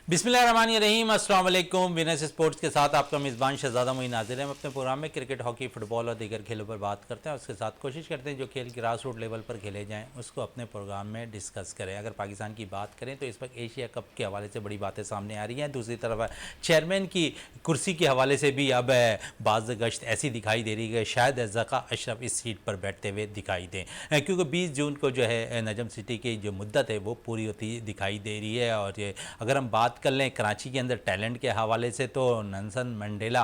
बिस्मिल्लाहिर्रहमानिर्रहीम, अस्सलाम वालेकुम। विनर्स स्पोर्ट्स के साथ आपका मेज़बान शहजादा मोइन हाजिर है। हम अपने प्रोग्राम में क्रिकेट, हॉकी, फुटबॉल और दीगर खेलों पर बात करते हैं और उसके साथ कोशिश करते हैं जो खेल ग्रास रूट लेवल पर खेले जाएं उसको अपने प्रोग्राम में डिस्कस करें। अगर पाकिस्तान की बात करें तो इस वक्त एशिया कप के हवाले से बड़ी बातें सामने आ रही हैं। दूसरी तरफ चेयरमैन की कुर्सी के हवाले से भी अब बाज़ गश्त ऐसी दिखाई दे रही है शायद ज़का अशरफ इस सीट पर बैठते हुए दिखाई दें, क्योंकि 20 जून को जो है नजम सिटी की जो मुद्दत है वो पूरी होती दिखाई दे रही है। और ये अगर हम बात कर लें कराची के अंदर टैलेंट के हवाले से तो Nelson Mandela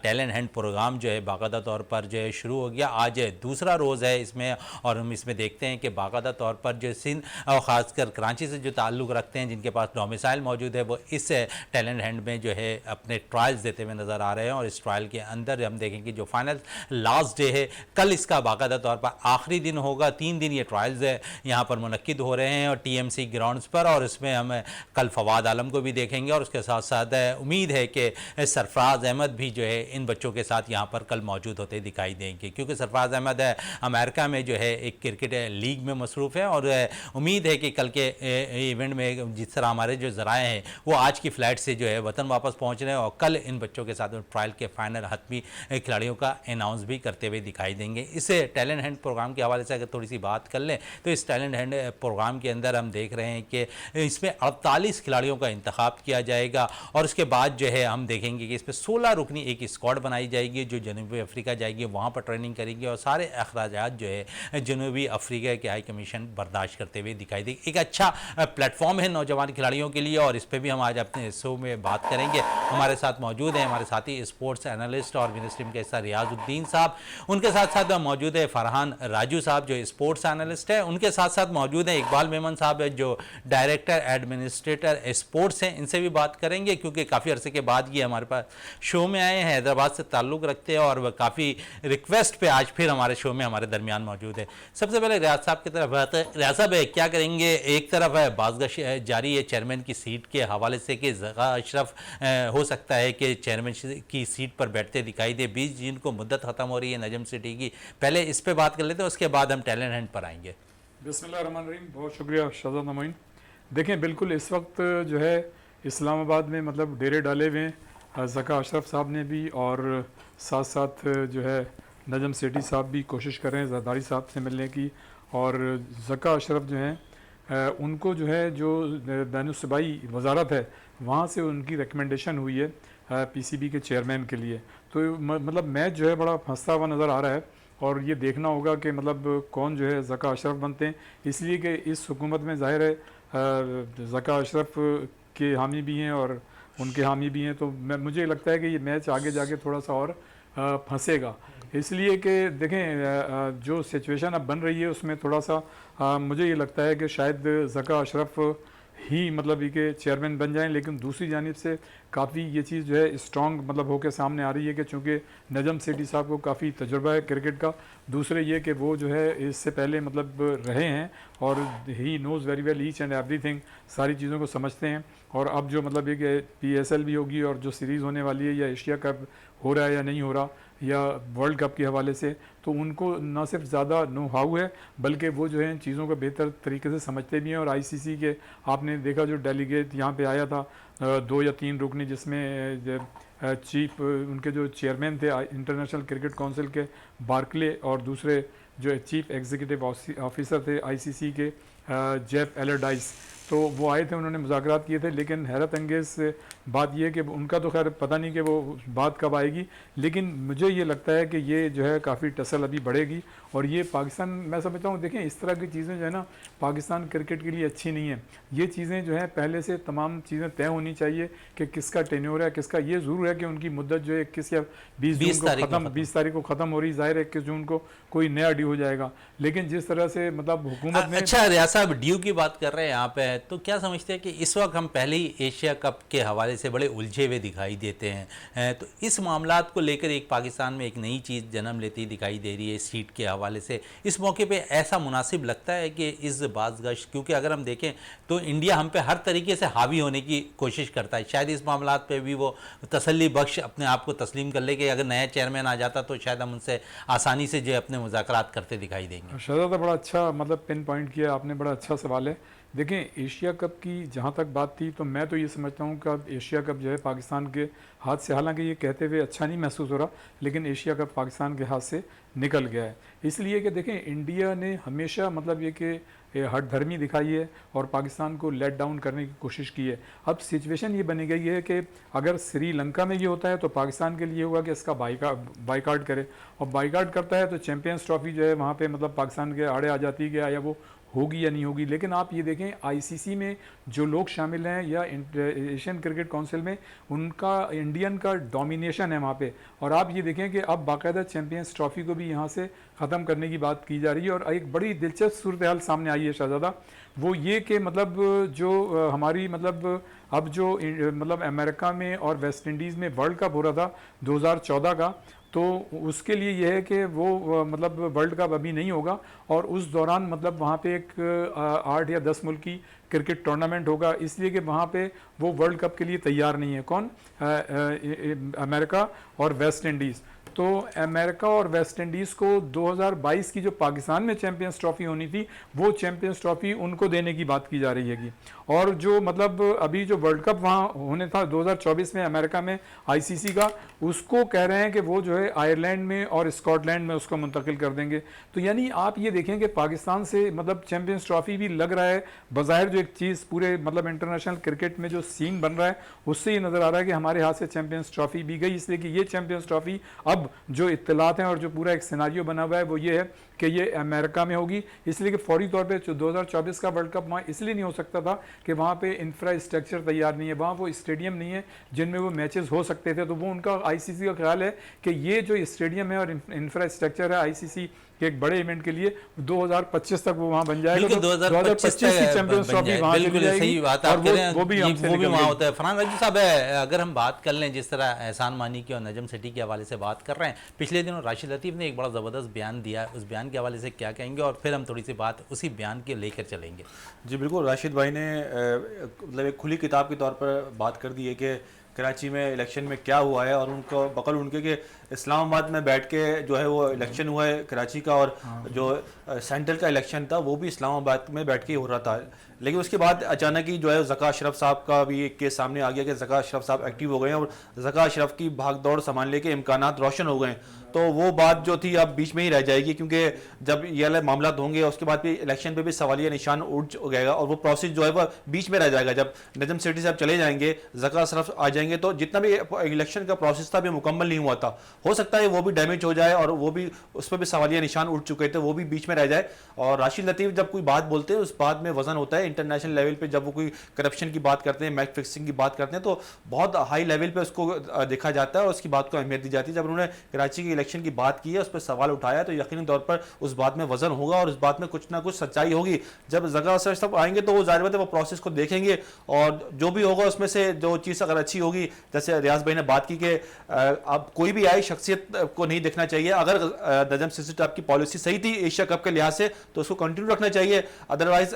talent hunt programme जो है बाकायदा तौर पर जो है शुरू हो गया। आज दूसरा रोज़ है इसमें और हम इसमें देखते हैं कि बाकायदा तौर पर जो सिंध और ख़ासकर कराची से जो ताल्लुक़ रखते हैं, जिनके पास डोमिसाइल मौजूद है, वो इस टैलेंट हंट में जो है अपने ट्रायल्स देते हुए नज़र आ रहे हैं। और इस ट्रायल के अंदर हम देखेंगे जो फाइनल लास्ट डे है कल, इसका बाकायदा तौर पर आखिरी दिन होगा। 3 दिन ये ट्रायल्स है यहाँ पर मुनक्किद हो रहे हैं और TMC ग्राउंड्स पर, और इसमें हम कल फवाद आलम को भी देखेंगे और उसके साथ साथ उम्मीद है कि सरफराज अहमद भी जो है इन बच्चों के साथ यहाँ पर कल मौजूद होते दिखाई देंगे, क्योंकि सरफराज अहमद अमेरिका में जो है एक क्रिकेट लीग में मसरूफ़ है। और उम्मीद है कि कल के इवेंट में जिस तरह हमारे जो ज़राए हैं वो आज की फ़्लाइट से जो है वतन वापस पहुँच रहे हैं और कल इन बच्चों के साथ ट्रायल के फाइनल हतमी खिलाड़ियों का अनाउंस भी करते हुए दिखाई देंगे। इस टैलेंट हंट प्रोग्राम के हवाले से अगर थोड़ी सी बात कर लें तो इस टैलेंट हंट प्रोग्राम के अंदर हम देख रहे हैं कि इसमें 48 खिलाड़ियों का इंतखाब किया जाएगा और उसके बाद जो है हम देखेंगे कि इस पर 16 रुकनी एक स्क्वाड बनाई जाएगी जो जनूबी अफ्रीका जाएगी, वहाँ पर ट्रेनिंग करेंगे और सारे अखराजात जो है जनूबी अफ्रीका के हाई कमीशन बर्दाश्त करते हुए दिखाई देगी। एक अच्छा प्लेटफॉर्म है नौजवान खिलाड़ियों के लिए और इस पर भी हम आज अपने शो में बात करेंगे। हमारे साथ मौजूद हैं हमारे साथी स्पोर्ट्स एनालिस्ट और विनर स्ट्रीम के हिस्सा रियाजुद्दीन साहब, उनके साथ साथ मौजूद है फरहान राजू साहब जो स्पोर्ट्स एनालिस्ट है, उनके साथ साथ मौजूद है इकबाल मेमन साहब जो डायरेक्टर एडमिनिस्ट्रेटर स्पोर्ट्स हैं। इनसे भी बात करेंगे क्योंकि काफ़ी अरसे के बाद ये हमारे पास शो में आए हैं, हैदराबाद से ताल्लुक़ रखते हैं और वह काफ़ी रिक्वेस्ट पे आज फिर हमारे शो में हमारे दरमियान मौजूद है। सबसे पहले रियाज साहब की तरफ बात है। रियाज साहब क्या करेंगे, एक तरफ है बाज़गश जारी है चेयरमैन की सीट के हवाले से कि ज़का अशरफ हो सकता है कि चेयरमैन की सीट पर बैठते दिखाई दे। 20 जून को मुद्दत ख़त्म हो रही है नजम सिटी की, पहले इस पर बात कर लेते हैं उसके बाद हम टैलेंट हंट पर आएंगे। बिस्मिल्लाहिर्रहमानिर्रहीम, बहुत शुक्रिया शहजादा मोइन। देखें, बिल्कुल इस वक्त जो है इस्लामाबाद में मतलब डेरे डाले हुए हैं ज़का अशरफ साहब ने भी और साथ साथ जो है नजम सेठी साहब भी कोशिश कर रहे हैं जरदारी साहब से मिलने की। और ज़का अशरफ जो हैं उनको जो है जो दानिश-सूबाई वजारत है वहाँ से उनकी रिकमेंडेशन हुई है PCB के चेयरमैन के लिए। तो मतलब मैच जो है बड़ा फंसता हुआ नज़र आ रहा है और ये देखना होगा कि मतलब कौन जो है ज़का अशरफ बनते हैं, इसलिए कि इस हुकूमत में ज़ाहिर है ज़का अशरफ के हामी भी हैं और उनके हामी भी हैं। तो मुझे लगता है कि ये मैच आगे जाके थोड़ा सा और फंसेगा, इसलिए कि देखें जो सिचुएशन अब बन रही है उसमें थोड़ा सा मुझे ये लगता है कि शायद ज़का अशरफ ही मतलब ये के चेयरमैन बन जाएं। लेकिन दूसरी जानिब से काफ़ी ये चीज़ जो है स्ट्रॉन्ग मतलब होकर सामने आ रही है कि चूँकि नजम सेठी साहब को काफ़ी तजुर्बा है क्रिकेट का, दूसरे ये कि वो जो है इससे पहले मतलब रहे हैं और he knows very well each and everything, सारी चीज़ों को समझते हैं। और अब जो मतलब ये कि PSL भी होगी और जो सीरीज़ होने वाली है या एशिया कप हो रहा है या नहीं हो रहा या वर्ल्ड कप के हवाले से, तो उनको न सिर्फ ज़्यादा नो हाउ है बल्कि वो जो है इन चीज़ों को बेहतर तरीके से समझते भी हैं। और ICC के आपने देखा जो डेलीगेट यहाँ पे आया था 2 या 3 रुकनी, जिसमें चीफ उनके जो चेयरमैन थे इंटरनेशनल क्रिकेट काउंसिल के बार्कले और दूसरे जो चीफ एग्जीक्यूटिव ऑफिसर थे ICC के जेफ एलरडाइस, तो वो आए थे, उन्होंने मुज़ाकरात किए थे। लेकिन हैरत अंगेज़ बात यह कि उनका तो खैर पता नहीं कि वो बात कब आएगी, लेकिन मुझे ये लगता है कि ये जो है काफ़ी टसल अभी बढ़ेगी और ये पाकिस्तान, मैं समझता हूँ देखें इस तरह की चीज़ें जो है ना पाकिस्तान क्रिकेट के लिए अच्छी नहीं है। ये चीज़ें जो है पहले से तमाम चीज़ें तय होनी चाहिए कि किसका टेन्योर है किसका। ये ज़रूर है कि उनकी मुद्दत जो है 21 या 20 जून को ख़त्म 20 तारीख को ख़त्म हो रही, ज़ाहिर है 21 जून को कोई नया ड्यू हो जाएगा। लेकिन जिस तरह से मतलब हुकूमत ने अच्छा रियाज साहब ड्यू की बात कर रहे हैं यहाँ पे, तो क्या समझते हैं कि इस वक्त हम पहले ही एशिया कप के हवाले से बड़े उलझे हुए दिखाई देते हैं, तो इस मामलात को लेकर एक पाकिस्तान में एक नई चीज़ जन्म लेती दिखाई दे रही है सीट के हवाले से। इस मौके पे ऐसा मुनासिब लगता है कि इस बाज़गश्त, क्योंकि अगर हम देखें तो इंडिया हम पे हर तरीके से हावी होने की कोशिश करता है, शायद इस मामलात पे भी वो तसल्ली बख्श अपने आप को तस्लीम कर ले कि अगर नया चेयरमैन आ जाता तो शायद हम उनसे आसानी से जो अपने मुज़ाकरात करते दिखाई देंगे। शहजादा बड़ा अच्छा मतलब पिन पॉइंट किया आपने, बड़ा अच्छा सवाल है। देखें एशिया कप की जहाँ तक बात थी तो मैं तो ये समझता हूँ कि अब एशिया कप जो है पाकिस्तान के हाथ से, हालांकि ये कहते हुए अच्छा नहीं महसूस हो रहा, लेकिन एशिया कप पाकिस्तान के हाथ से निकल गया है। इसलिए कि देखें इंडिया ने हमेशा मतलब ये कि हठधर्मी दिखाई है और पाकिस्तान को लेट डाउन करने की कोशिश की है। अब सिचुएशन ये बनी गई है कि अगर श्रीलंका में ये होता है तो पाकिस्तान के लिए होगा कि इसका बाइकाट करे, और बाइकाट करता है तो चैंपियंस ट्रॉफी जो है वहाँ पे मतलब पाकिस्तान के आड़े आ जाती है कि या वो होगी या नहीं होगी। लेकिन आप ये देखें आईसीसी में जो लोग शामिल हैं या एशियन क्रिकेट काउंसिल में, उनका इंडियन का डोमिनेशन है वहाँ पे। और आप ये देखें कि अब बाकायदा चैंपियंस ट्रॉफी को भी यहाँ से ख़त्म करने की बात की जा रही है। और एक बड़ी दिलचस्प सूरत हाल सामने आई है शहजादा, वो ये कि मतलब जो हमारी मतलब अब जो मतलब अमेरिका में और वेस्ट इंडीज़ में वर्ल्ड कप हो रहा था 2014 का, तो उसके लिए यह है कि वो मतलब वर्ल्ड कप अभी नहीं होगा, और उस दौरान मतलब वहाँ पे एक 8 या 10 मुल्क की क्रिकेट टूर्नामेंट होगा, इसलिए कि वहाँ पे वो वर्ल्ड कप के लिए तैयार नहीं है। कौन? अमेरिका और वेस्ट इंडीज़। तो अमेरिका और वेस्ट इंडीज़ को 2022 की जो पाकिस्तान में चैंपियंस ट्रॉफी होनी थी, वो चैंपियंस ट्रॉफी उनको देने की बात की जा रही है। और जो मतलब अभी जो वर्ल्ड कप वहाँ होने था 2024 में अमेरिका में आईसीसी का, उसको कह रहे हैं कि वो जो है आयरलैंड में और स्कॉटलैंड में उसको मुंतकिल कर देंगे। तो यानी आप ये देखें कि पाकिस्तान से मतलब चैंपियंस ट्रॉफी भी लग रहा है बज़ाहिर, जो एक चीज़ पूरे मतलब इंटरनेशनल क्रिकेट में जो सीन बन रहा है उससे ये नज़र आ रहा है कि हमारे हाथ से चैंपियंस ट्रॉफी भी गई। इसलिए कि ये चैंपियंस ट्रॉफी अब जो इत्तलात हैं और जो पूरा एक सिनारियो बना हुआ है वो ये है कि ये अमेरिका में होगी, इसलिए कि फौरी तौर पे 2024 का वर्ल्ड कप वहाँ इसलिए नहीं हो सकता था कि वहाँ पे इंफ्रास्ट्रक्चर तैयार नहीं है, वहाँ वो स्टेडियम नहीं है जिनमें वो मैचेस हो सकते थे। तो वो उनका आईसीसी का ख्याल है कि ये जो स्टेडियम है और इंफ्रास्ट्रक्चर है आईसीसी के एक बड़े इवेंट के लिए 2025 तक वो वहाँ बन जाएगा। बिल्कुल, तो 2025 की चैंपियंस ट्रॉफी वहाँ बिल्कुल चली सही जाएगी बात आप और कह रहे हैं, वो भी हमसे वो भी निकल वहाँ गई। होता है। फरहान राजू साहब, अगर हम बात कर लें जिस तरह एहसान मानी की और नजम सेठी के हवाले से बात कर रहे हैं, पिछले दिनों राशिद लतीफ़ ने एक बड़ा ज़बरदस्त बयान दिया, उस बयान के हवाले से क्या कहेंगे, और फिर हम थोड़ी सी बात उसी बयान के लेकर चलेंगे। जी बिल्कुल, राशिद भाई ने मतलब एक खुली किताब के तौर पर बात कर दी है कि कराची में इलेक्शन में क्या हुआ है, और उनको बकल उनके कि इस्लामाबाद में बैठ के जो है वो इलेक्शन हुआ है कराची का, और जो सेंट्रल का इलेक्शन था वो भी इस्लामाबाद में बैठ के हो रहा था। लेकिन उसके बाद अचानक ही जो है ज़का अशरफ साहब का भी एक केस सामने आ गया कि ज़का अशरफ साहब एक्टिव हो गए हैं और ज़का अशरफ की भाग दौड़ संभालने के इम्कानात रोशन हो गए हैं। तो वो बात जो थी अब बीच में ही रह जाएगी, क्योंकि जब ये वाले मामला होंगे उसके बाद भी इलेक्शन पे भी सवालिया निशान उठ गएगा, और वो प्रोसेस जो है वो बीच में रह जाएगा। जब नजम सेठी साहब चले जाएंगे, ज़का अशरफ आ जाएंगे, तो जितना भी इलेक्शन का प्रोसेस था अभी मुकम्मल नहीं हुआ था, हो सकता है वो भी डैमेज हो जाए, और वो भी उस पर भी सवालिया निशान उठ चुके थे, वो भी बीच में रह जाए। और राशिद लतीफ़ जब कोई बात बोलते हैं उस बात में वजन होता है इंटरनेशनल लेवल पे। जब वो कोई करप्शन की बात करते हैं, मैच फिक्सिंग की बात करते हैं, तो बहुत हाई लेवल पे उसको देखा जाता है और उसकी बात को अहमियत दी जाती है। जब उन्होंने कराची के इलेक्शन की बात की है, उस पर सवाल उठाया, तो यकीनी तौर पर उस बात में वजन होगा और उस बात में कुछ ना कुछ सच्चाई होगी। जब ज़का अशरफ साहब आएंगे तो वो जाहिर बात है वो प्रोसेस को देखेंगे, और जो भी होगा उसमें से जो चीज़ अगर अच्छी होगी, जैसे रियाज भाई ने बात की कि अब कोई भी आई शख्सियत को नहीं देखना चाहिए। अगर नजम सेठी साहब की पॉलिसी सही थी एशिया कप के लिहाज से तो उसको कंटिन्यू रखना चाहिए, अदरवाइज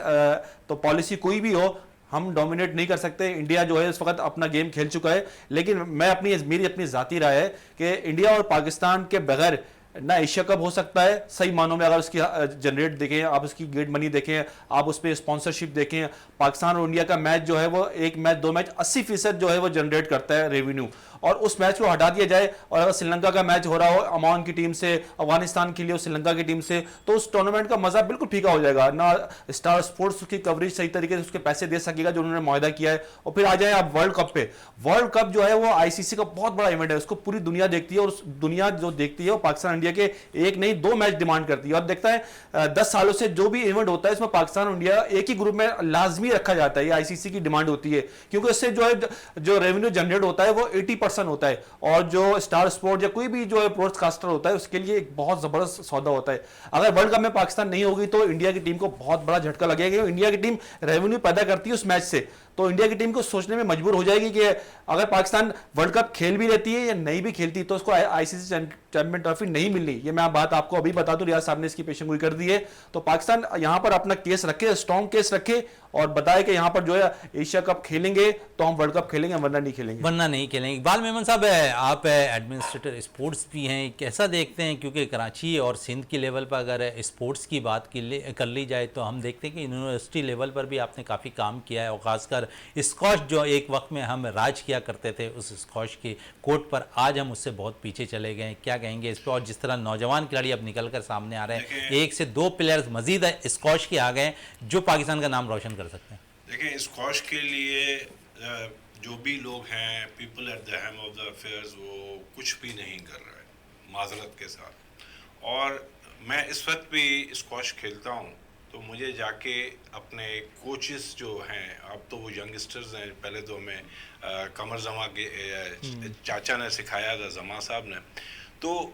तो पॉलिसी कोई भी हो हम डोमिनेट नहीं कर सकते। इंडिया जो है इस वक्त अपना गेम खेल चुका है, लेकिन मेरी अपनी ज़ाती राय है कि इंडिया और पाकिस्तान के बगैर ना एशिया कप हो सकता है सही मानों में। अगर उसकी जनरेट देखें, आप उसकी गेट मनी देखें, आप उस पर स्पॉन्सरशिप देखें, पाकिस्तान और इंडिया का मैच जो है वो एक मैच 2 मैच 80% जो है वो जनरेट करता है रेवेन्यू, और उस मैच को हटा दिया जाए और अगर श्रीलंका का मैच हो रहा हो ओमान की टीम से, अफगानिस्तान के लिए श्रीलंका की टीम से, तो उस टूर्नामेंट का मजा बिल्कुल फीका हो जाएगा। ना स्टार स्पोर्ट्स उसकी कवरेज सही तरीके से उसके पैसे दे सकेगा जो उन्होंने मुआहदा किया है। और फिर आ जाए आप वर्ल्ड कप पे। वर्ल्ड कप जो है वो आईसीसी का बहुत बड़ा इवेंट है, उसको पूरी दुनिया देखती है, और उस दुनिया जो देखती है वो पाकिस्तान इंडिया के एक नहीं 2 मैच डिमांड करती है। और देखता है 10 सालों से जो भी इवेंट होता है इसमें पाकिस्तान और इंडिया एक ही ग्रुप में लाजमी रखा जाता है, ये आईसीसी की डिमांड होती है, क्योंकि इससे जो है जो रेवेन्यू जनरेट होता है वो 80% होता है, और जो स्टार स्पोर्ट या कोई भी जो है ब्रॉडकास्टर होता है उसके लिए एक बहुत जबरदस्त सौदा होता है। अगर वर्ल्ड कप में पाकिस्तान नहीं होगी तो इंडिया की टीम को बहुत बड़ा झटका लगेगा। इंडिया की टीम रेवेन्यू पैदा करती है उस मैच से, तो इंडिया की टीम को सोचने में मजबूर हो जाएगी कि अगर पाकिस्तान वर्ल्ड कप खेल भी लेती है या नहीं भी खेलती तो उसको आईसीसी चैंपियन ट्रॉफी नहीं मिलनी। ये मैं बात आपको अभी बता दूं, रियाज साहब ने इसकी पेशेंगोई कर दी है। तो पाकिस्तान यहां पर अपना केस रखे, स्ट्रॉन्ग केस रखे, और बताए कि यहाँ पर जो है एशिया कप खेलेंगे तो हम वर्ल्ड कप खेलेंगे, वरना नहीं खेलेंगे। वरना नहीं खेलेंगे। इकबाल मेमन साहब, आप एडमिनिस्ट्रेटर स्पोर्ट्स भी हैं, कैसा देखते हैं, क्योंकि कराची और सिंध की लेवल पर अगर स्पोर्ट्स की बात कर ली जाए तो हम देखते हैं कि यूनिवर्सिटी लेवल पर भी आपने काफ़ी काम किया है, और ख़ासकर स्कॉश जो एक वक्त में हम राज किया करते थे उस स्कॉश की कोर्ट पर, आज हम उससे बहुत पीछे चले गए हैं, क्या कहेंगे इस पर? और जिस तरह नौजवान खिलाड़ी अब निकल कर सामने आ रहे हैं, 1 से 2 प्लेयर्स मजीद स्कॉश के आ गए जो पाकिस्तान का नाम रोशन कर सकते हैं। देखिए, स्कॉश के लिए जो भी लोग हैं, people at the helm of the affairs, वो कुछ भी नहीं कर रहा है माजरत के साथ। और मैं इस वक्त भी स्कॉश खेलता हूँ तो मुझे जाके अपने कोचेस जो हैं, अब तो वो यंगस्टर्स हैं, पहले तो हमें कमर जमा के चाचा ने सिखाया था, जमा साहब ने। तो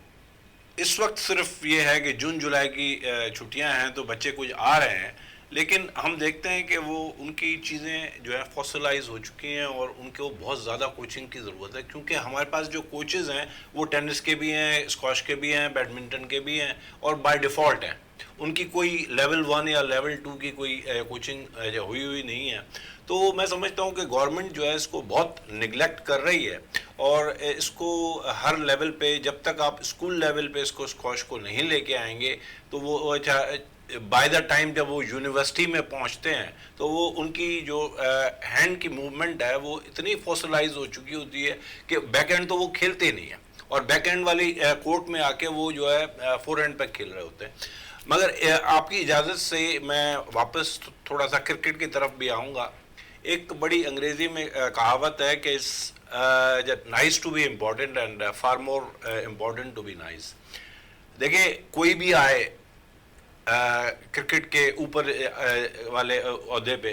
इस वक्त सिर्फ ये है कि जून जुलाई की छुट्टियां हैं तो बच्चे कुछ आ रहे हैं, लेकिन हम देखते हैं कि वो उनकी चीज़ें जो है फॉसिलाइज हो चुकी हैं और उनको बहुत ज़्यादा कोचिंग की ज़रूरत है, क्योंकि हमारे पास जो कोचेज़ हैं वो टेनिस के भी हैं, स्क्वॉश के भी हैं, बैडमिंटन के भी हैं, और बाय डिफ़ॉल्ट हैं। उनकी कोई लेवल 1 या लेवल 2 की कोई कोचिंग हुई नहीं है। तो मैं समझता हूँ कि गवर्नमेंट जो है इसको बहुत निगलेक्ट कर रही है, और इसको हर लेवल पे, जब तक आप स्कूल लेवल पे इसको स्क्वॉश को नहीं लेके आएंगे तो वो बाय द टाइम जब वो यूनिवर्सिटी में पहुंचते हैं तो वो उनकी जो हैंड की मूवमेंट है वो इतनी फॉसिलाइज हो चुकी होती है कि बैक हैंड तो वो खेलते नहीं है, और बैक हैंड वाली कोर्ट में आके वो जो है फोर हैंड पे खेल रहे होते हैं। मगर आपकी इजाज़त से मैं वापस थोड़ा सा क्रिकेट की तरफ भी आऊँगा। एक बड़ी अंग्रेज़ी में कहावत है कि nice to be important and far more important to be nice. देखिए, कोई भी आए क्रिकेट के ऊपर वाले ओहदे पे,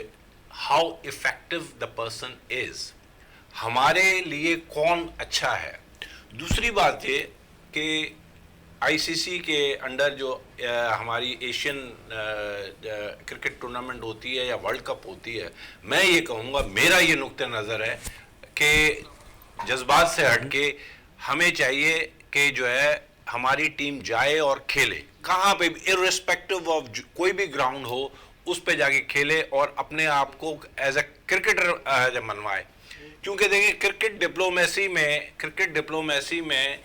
how effective the person is, हमारे लिए कौन अच्छा है। दूसरी बात ये कि आईसीसी के अंडर जो हमारी एशियन क्रिकेट टूर्नामेंट होती है या वर्ल्ड कप होती है, मैं ये कहूँगा, मेरा ये नुक्ते नज़र है कि जज्बात से हटके हमें चाहिए कि जो है हमारी टीम जाए और खेले, कहाँ पे भी, इर्रेस्पेक्टिव ऑफ कोई भी ग्राउंड हो, उस पे जाके खेले और अपने आप को एज ए क्रिकेटर मनवाए। क्योंकि देखिए, क्रिकेट डिप्लोमेसी में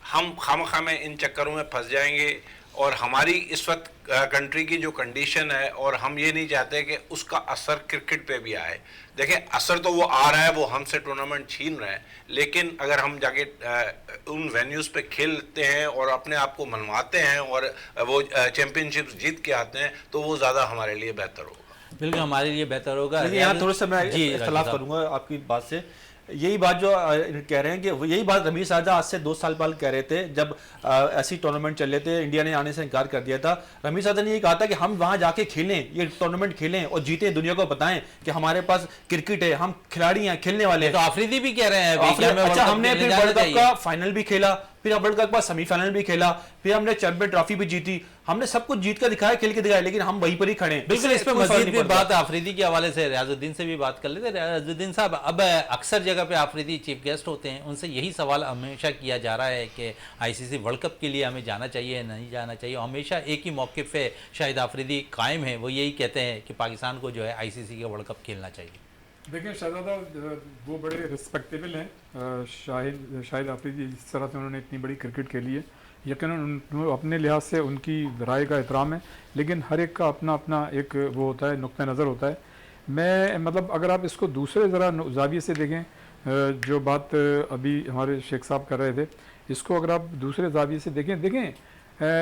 हम खामखा में इन चक्करों में फंस जाएंगे, और हमारी इस वक्त कंट्री की जो कंडीशन है, और हम ये नहीं चाहते कि उसका असर क्रिकेट पे भी आए। देखिए, असर तो वो आ रहा है, वो हमसे टूर्नामेंट छीन रहे हैं, लेकिन अगर हम जाके उन वेन्यूज़ पे खेलते हैं और अपने आप को मनवाते हैं और वो चैम्पियनशिप्स जीत के आते हैं, तो वो ज़्यादा हमारे लिए बेहतर होगा। बिल्कुल, हमारे लिए बेहतर होगा। यहाँ थोड़ा सा मैं इख्तलाफ करूँगा आपकी बात से। यही बात जो कह रहे हैं कि यही बात रमीज साजा आज से 2 साल पहले कह रहे थे, जब ऐसी टूर्नामेंट चल रहे थे, इंडिया ने आने से इनकार कर दिया था। रमीज साजा ने ये कहा था कि हम वहां जाके खेलें, ये टूर्नामेंट खेलें और जीतें, दुनिया को बताएं कि हमारे पास क्रिकेट है, हम खिलाड़ी हैं, खेलने वाले हैं। तो आफरीदी भी कह रहे हैं अच्छा, हमने फिर वर्ल्ड कप का फाइनल भी खेला, फिर वर्ल्ड कप का सेमीफाइनल भी खेला, फिर हमने चैंपियन ट्रॉफी भी जीती, हमने सब कुछ जीत कर दिखाया, खेल के दिखाया, लेकिन हम वहीं पर ही खड़े हैं। बिल्कुल, इस पे मजीद भी बात आफरीदी के हवाले से रियाजुद्दीन से भी बात कर लेते। रियाजुद्दीन साहब, अब अक्सर जगह पे आफरीदी चीफ गेस्ट होते हैं, उनसे यही सवाल हमेशा किया जा रहा है कि आईसीसी वर्ल्ड कप के लिए हमें जाना चाहिए, नहीं जाना चाहिए। हमेशा एक ही मौके पे शाहिद आफरीदी कायम है, वो यही कहते हैं कि पाकिस्तान को जो है आईसीसी के वर्ल्ड कप खेलना चाहिए। देखिए, शहजादा वो बड़े रिस्पेक्टेबल हैं, शाहिद आफरीदी, जिस तरह से उन्होंने इतनी बड़ी क्रिकेट खेली है, यकीनन अपने लिहाज से उनकी राय का एहतराम है, लेकिन हर एक का अपना अपना एक वो होता है, नुक्ता नज़र होता है। मैं मतलब अगर आप इसको दूसरे ज़रा जाविये से देखें, जो बात अभी हमारे शेख साहब कर रहे थे, इसको अगर आप दूसरे जाविये से देखें,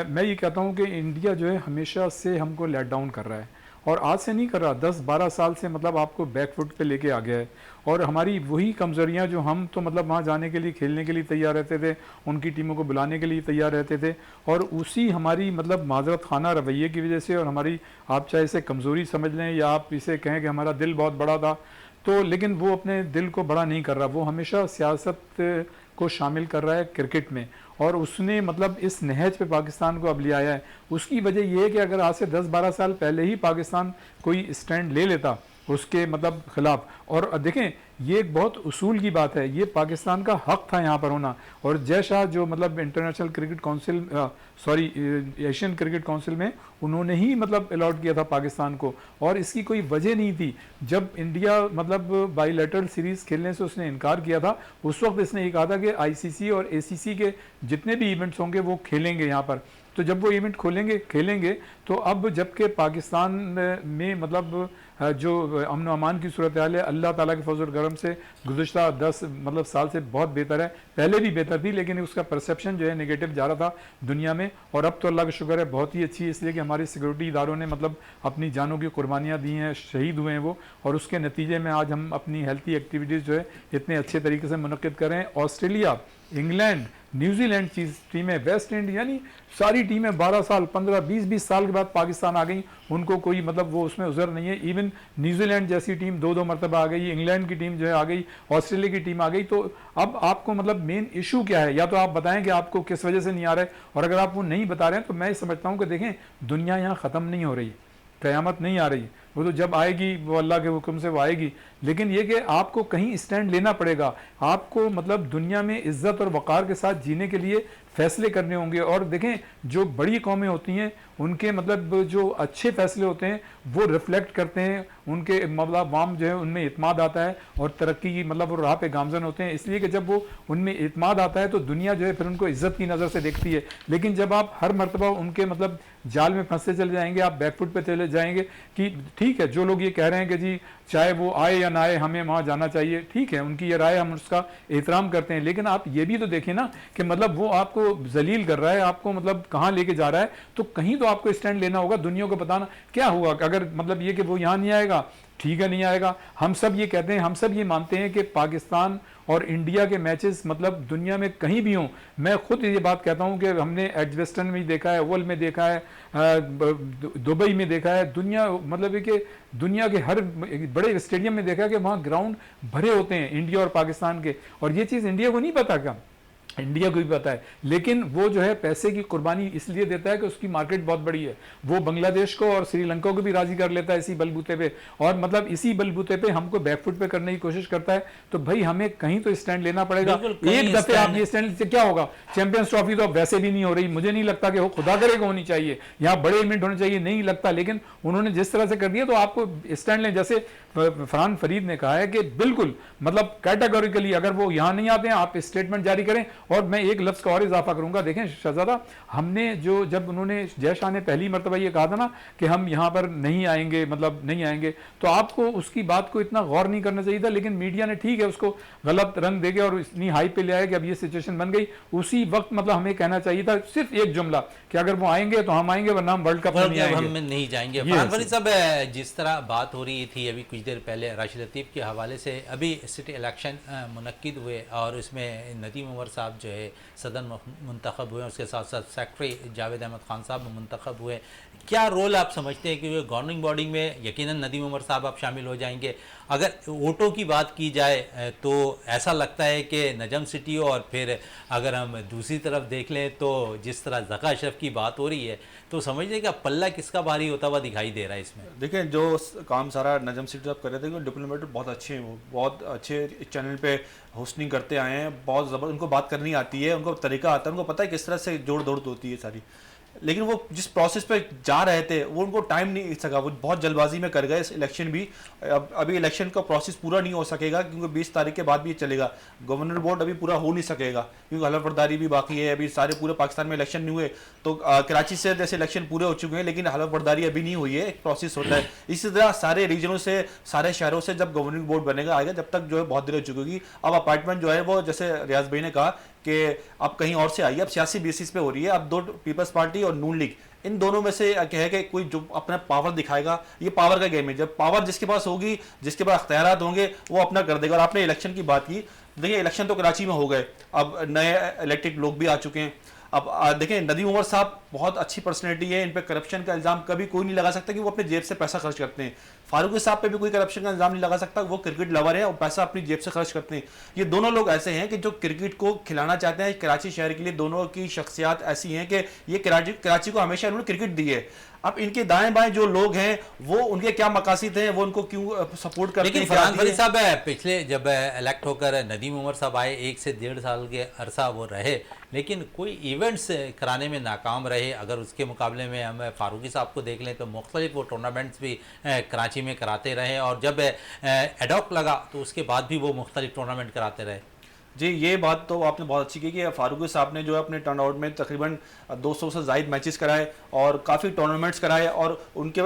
मैं ये कहता हूँ कि इंडिया जो है हमेशा से हमको लेट डाउन कर रहा है, और आज से नहीं कर रहा, 10-12 साल से मतलब आपको बैकफुट पे लेके आ गया है। और हमारी वही कमज़ोरियाँ जो हम तो मतलब वहाँ जाने के लिए, खेलने के लिए तैयार रहते थे, उनकी टीमों को बुलाने के लिए तैयार रहते थे, और उसी हमारी मतलब माजरत खाना रवैये की वजह से, और हमारी, आप चाहे इसे कमज़ोरी समझ लें या आप इसे कहें कि हमारा दिल बहुत बड़ा था, तो लेकिन वो अपने दिल को बड़ा नहीं कर रहा, वो हमेशा सियासत को शामिल कर रहा है क्रिकेट में, और उसने मतलब इस नहज पे पाकिस्तान को अब ले आया है। उसकी वजह यह है कि अगर आज से 10-12 साल पहले ही पाकिस्तान कोई स्टैंड ले लेता उसके मतलब खिलाफ। और देखें ये एक बहुत उसूल की बात है, ये पाकिस्तान का हक था यहाँ पर होना। और जय शाह जो मतलब international cricket council sorry Asian cricket council में उन्होंने ही मतलब अलॉट किया था पाकिस्तान को, और इसकी कोई वजह नहीं थी। जब इंडिया मतलब बाईलैटरल सीरीज खेलने से उसने इनकार किया था, उस वक्त इसने ये कहा था कि आईसीसी और एसीसी के जितने भी इवेंट्स होंगे वो खेलेंगे यहाँ पर। तो जब वो इवेंट खेलेंगे तो अब जबकि पाकिस्तान में मतलब जो अमन व अमान की सूरत हाल है अल्लाह ताला के फजल करम से गुज़श्ता 10 मतलब साल से बहुत बेहतर है। पहले भी बेहतर थी लेकिन उसका परसेप्शन जो है नेगेटिव जा रहा था दुनिया में, और अब तो अल्लाह का शुक्र है बहुत ही अच्छी है, इसलिए कि हमारे सिक्योरिटी इदारों ने मतलब अपनी जानों की कुर्बानियाँ दी हैं, शहीद हुए हैं वो, और उसके नतीजे में आज हम अपनी हेल्थी एक्टिविटीज़ जो है इतने अच्छे तरीके से मुनक्किद कर रहे हैं। ऑस्ट्रेलिया, इंग्लैंड, न्यूजीलैंड की टीमें, वेस्ट इंडीज, यानी सारी टीमें 12 साल 15 20 साल के बाद पाकिस्तान आ गई, उनको कोई मतलब वो उसमें उज़र नहीं है। इवन न्यूजीलैंड जैसी टीम 2-2 मरतबा आ गई, इंग्लैंड की टीम जो है आ गई, ऑस्ट्रेलिया की टीम आ गई। तो अब आपको मतलब मेन इशू क्या है, या तो आप बताएं कि आपको किस वजह से नहीं आ रहा है, और अगर आप वो नहीं बता रहे हैं तो मैं समझता हूँ कि देखें दुनिया यहाँ ख़त्म नहीं हो रही, क़यामत नहीं आ रही, वो तो जब आएगी वो अल्लाह के हुक्म से वो आएगी। लेकिन ये कि आपको कहीं स्टैंड लेना पड़ेगा, आपको मतलब दुनिया में इज्जत और वक़ार के साथ जीने के लिए फैसले करने होंगे। और देखें जो बड़ी कौमें होती हैं उनके मतलब जो अच्छे फैसले होते हैं वो रिफ्लेक्ट करते हैं, उनके मतलब वाम जो है उनमें इत्माद आता है और तरक्की की मतलब वो राह पे गामजन होते हैं। इसलिए कि जब वो उनमें इत्माद आता है तो दुनिया जो है फिर उनको इज्जत की नज़र से देखती है। लेकिन जब आप हर मरतबा उनके मतलब जाल में फंसते चले जाएंगे, आप बैकफुट पे चले जाएंगे कि ठीक है जो लोग ये कह रहे हैं कि जी चाहे वो आए या ना आए हमें वहाँ जाना चाहिए, ठीक है उनकी ये राय, हम उसका एहतराम करते हैं, लेकिन आप ये भी तो देखें ना कि मतलब वो आपको जलील कर रहा है, आपको मतलब कहाँ लेके जा रहा है, तो कहीं तो आपको स्टैंड लेना होगा, दुनिया को बताना क्या हुआ अगर मतलब ये कि वो यहाँ नहीं आएगा, ठीक है नहीं आएगा। हम सब ये कहते हैं, हम सब ये मानते हैं कि पाकिस्तान और इंडिया के मैचेस मतलब दुनिया में कहीं भी हों, मैं खुद ये बात कहता हूं कि हमने एडजवेस्टन में देखा है, ओवल में देखा है, दुबई में देखा है, दुनिया मतलब कि दुनिया के हर बड़े स्टेडियम में देखा है कि वहाँ ग्राउंड भरे होते हैं इंडिया और पाकिस्तान के। और ये चीज़ इंडिया को नहीं पता क्या, इंडिया को भी पता है, लेकिन वो जो है पैसे की कुर्बानी इसलिए देता है कि उसकी मार्केट बहुत बड़ी है, वो बांग्लादेश को और श्रीलंका को भी राजी कर लेता है इसी बलबूते पे, और मतलब इसी बलबूते पे हमको बैकफुट पे करने की कोशिश करता है। तो भाई हमें कहीं तो स्टैंड लेना पड़ेगा। एक दफे आप ये स्टैंड से क्या होगा, चैंपियंस ट्रॉफी तो अब वैसे भी नहीं हो रही, मुझे नहीं लगता कि वो खुदा करेगा होनी चाहिए, यहाँ बड़े इवेंट होने चाहिए, नहीं लगता, लेकिन उन्होंने जिस तरह से कर दिया तो आपको स्टैंड लें। जैसे फरहान फरीद ने कहा है कि बिल्कुल मतलब कैटेगोरिकली अगर वो यहाँ नहीं आते हैं आप स्टेटमेंट जारी करें। और मैं एक लफ्ज़ का और इजाफा करूंगा, देखें शहजादा, हमने जो जब उन्होंने जय शाह ने पहली मरतबा ये कहा था ना कि हम यहाँ पर नहीं आएंगे, मतलब नहीं आएंगे, तो आपको उसकी बात को इतना गौर नहीं करना चाहिए था, लेकिन मीडिया ने ठीक है उसको गलत रंग दे के और इतनी हाइप पे ले आया कि अब ये सिचुएशन बन गई। उसी वक्त मतलब हमें कहना चाहिए था सिर्फ एक जुमला कि अगर वो आएंगे तो हम आएंगे, वरना हम वर्ल्ड कप में नहीं जाएंगे। फरहान फरीद साहब, जिस तरह बात हो रही थी अभी कुछ देर पहले राशिद लतीफ़ के हवाले से, अभी सिटी इलेक्शन मुनक्किद हुए और इसमें नदीम उमर साहब जो है सदर मुंतखब हुए, उसके साथ साथ सेक्रेटरी जावेद अहमद खान साहब मुंतखब हुए। क्या रोल आप समझते हैं कि गवर्निंग बॉडी में यकीनन नदीम उमर साहब आप शामिल हो जाएंगे? अगर वोटों की बात की जाए तो ऐसा लगता है कि नजम सिटी, और फिर अगर हम दूसरी तरफ देख लें तो जिस तरह ज़का अशरफ की बात हो रही है, तो समझिए कि पल्ला किसका भारी होता हुआ दिखाई दे रहा है इसमें? देखिए जो काम सारा नजम सिटी साहब कर रहे थे, वो डिप्लोमेट बहुत अच्छे हैं, वो बहुत अच्छे चैनल पे होस्टिंग करते आए हैं, बहुत ज़बरदस्त उनको बात करनी आती है, उनको तरीका आता है, उनको पता है किस तरह से जोड़ दौड़ होती है सारी। लेकिन वो जिस प्रोसेस पे जा रहे थे वो उनको टाइम नहीं सका, वो बहुत जल्दबाजी में कर गए इस इलेक्शन भी। अभी इलेक्शन का प्रोसेस पूरा नहीं हो सकेगा क्योंकि 20 तारीख के बाद भी ये चलेगा, गवर्नर बोर्ड अभी पूरा हो नहीं सकेगा क्योंकि हलफबर्दारी भी बाकी है, अभी सारे पूरे पाकिस्तान में इलेक्शन नहीं हुए। तो कराची से जैसे इलेक्शन पूरे हो चुके हैं लेकिन हलफबर्दारी अभी नहीं हुई है, एक प्रोसेस होता है। इसी तरह सारे रीजनों से, सारे शहरों से जब गवर्निंग बोर्ड बनेगा आएगा, जब तक जो है बहुत देर हो चुकी होगी। अब अपार्टमेंट जो है वो जैसे रियाज भाई ने कहा कि अब कहीं और से आई है, अब सियासी बेसिस पे हो रही है। अब दो पीपल्स पार्टी और नून लीग, इन दोनों में से क्या है कि कोई जो अपना पावर दिखाएगा, ये पावर का गेम है, जब पावर जिसके पास होगी, जिसके पास अख्तियारात होंगे वो अपना कर देगा। और आपने इलेक्शन की बात की, देखिए इलेक्शन तो कराची में हो गए, अब नए इलेक्टेड लोग भी आ चुके हैं। अब देखें नदीम उमर साहब बहुत अच्छी पर्सनैलिटी है, इन पे करप्शन का इल्ज़ाम कभी कोई नहीं लगा सकता कि वो अपने जेब से पैसा खर्च करते हैं। फारूकी साहब पे भी कोई करप्शन का इल्ज़ाम नहीं लगा सकता, वो क्रिकेट लवर है और पैसा अपनी जेब से खर्च करते हैं। ये दोनों लोग ऐसे हैं कि जो क्रिकेट को खिलाना चाहते हैं कराची शहर के लिए। दोनों की शख्सियात ऐसी हैं कि ये कराची को हमेशा इन्होंने क्रिकेट दी है। अब इनके दाएं बाएं जो लोग हैं वो उनके क्या मकासद हैं, वो उनको क्यों सपोर्ट करते लेकिन हैं, फरहान फरीद साहब पिछले जब इलेक्ट होकर नदीम उमर साहब आए 1 से 1.5 साल के अरसा वो रहे, लेकिन कोई इवेंट्स कराने में नाकाम रहे। अगर उसके मुकाबले में हम फारूकी साहब को देख लें तो मुख्तलिफ वो टूर्नामेंट्स भी कराची में कराते रहे, और जब एडॉप्ट लगा तो उसके बाद भी वो मुख्तलिफ टूर्नामेंट कराते रहे। जी, ये बात तो आपने बहुत अच्छी की कि फारूकी साहब ने जो है अपने टर्नआउट में तकरीबन 200 से ज़ायद मैचेस कराए और काफ़ी टूर्नामेंट्स कराए, और उनके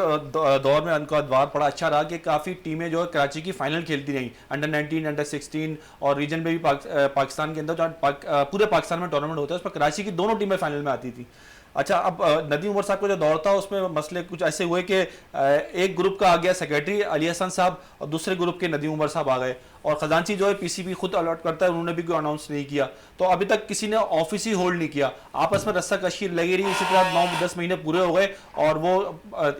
दौर में उनका द्वार बड़ा अच्छा रहा कि काफ़ी टीमें जो है कराची की फाइनल खेलती रहीं, अंडर 19, अंडर 16 और रीजन में भी पाकिस्तान के अंदर जो पूरे पाकिस्तान में टूर्नामेंट होता है उस पर कराची की दोनों टीमें फाइनल में आती थी। अच्छा, अब नदीम उमर साहब का जो दौर था उसमें मसले कुछ ऐसे हुए कि एक ग्रुप का आ गया सेक्रेटरी अली हसन साहब और दूसरे ग्रुप के नदीम उमर साहब आ गए, और खजांची जो है पीसीबी खुद अलॉट करता है, उन्होंने भी कोई अनाउंस नहीं किया, तो अभी तक किसी ने ऑफिस ही होल्ड नहीं किया। आपस में रस्सा कशी लगी रही, इसी तरह 9-10 महीने पूरे हो गए और वो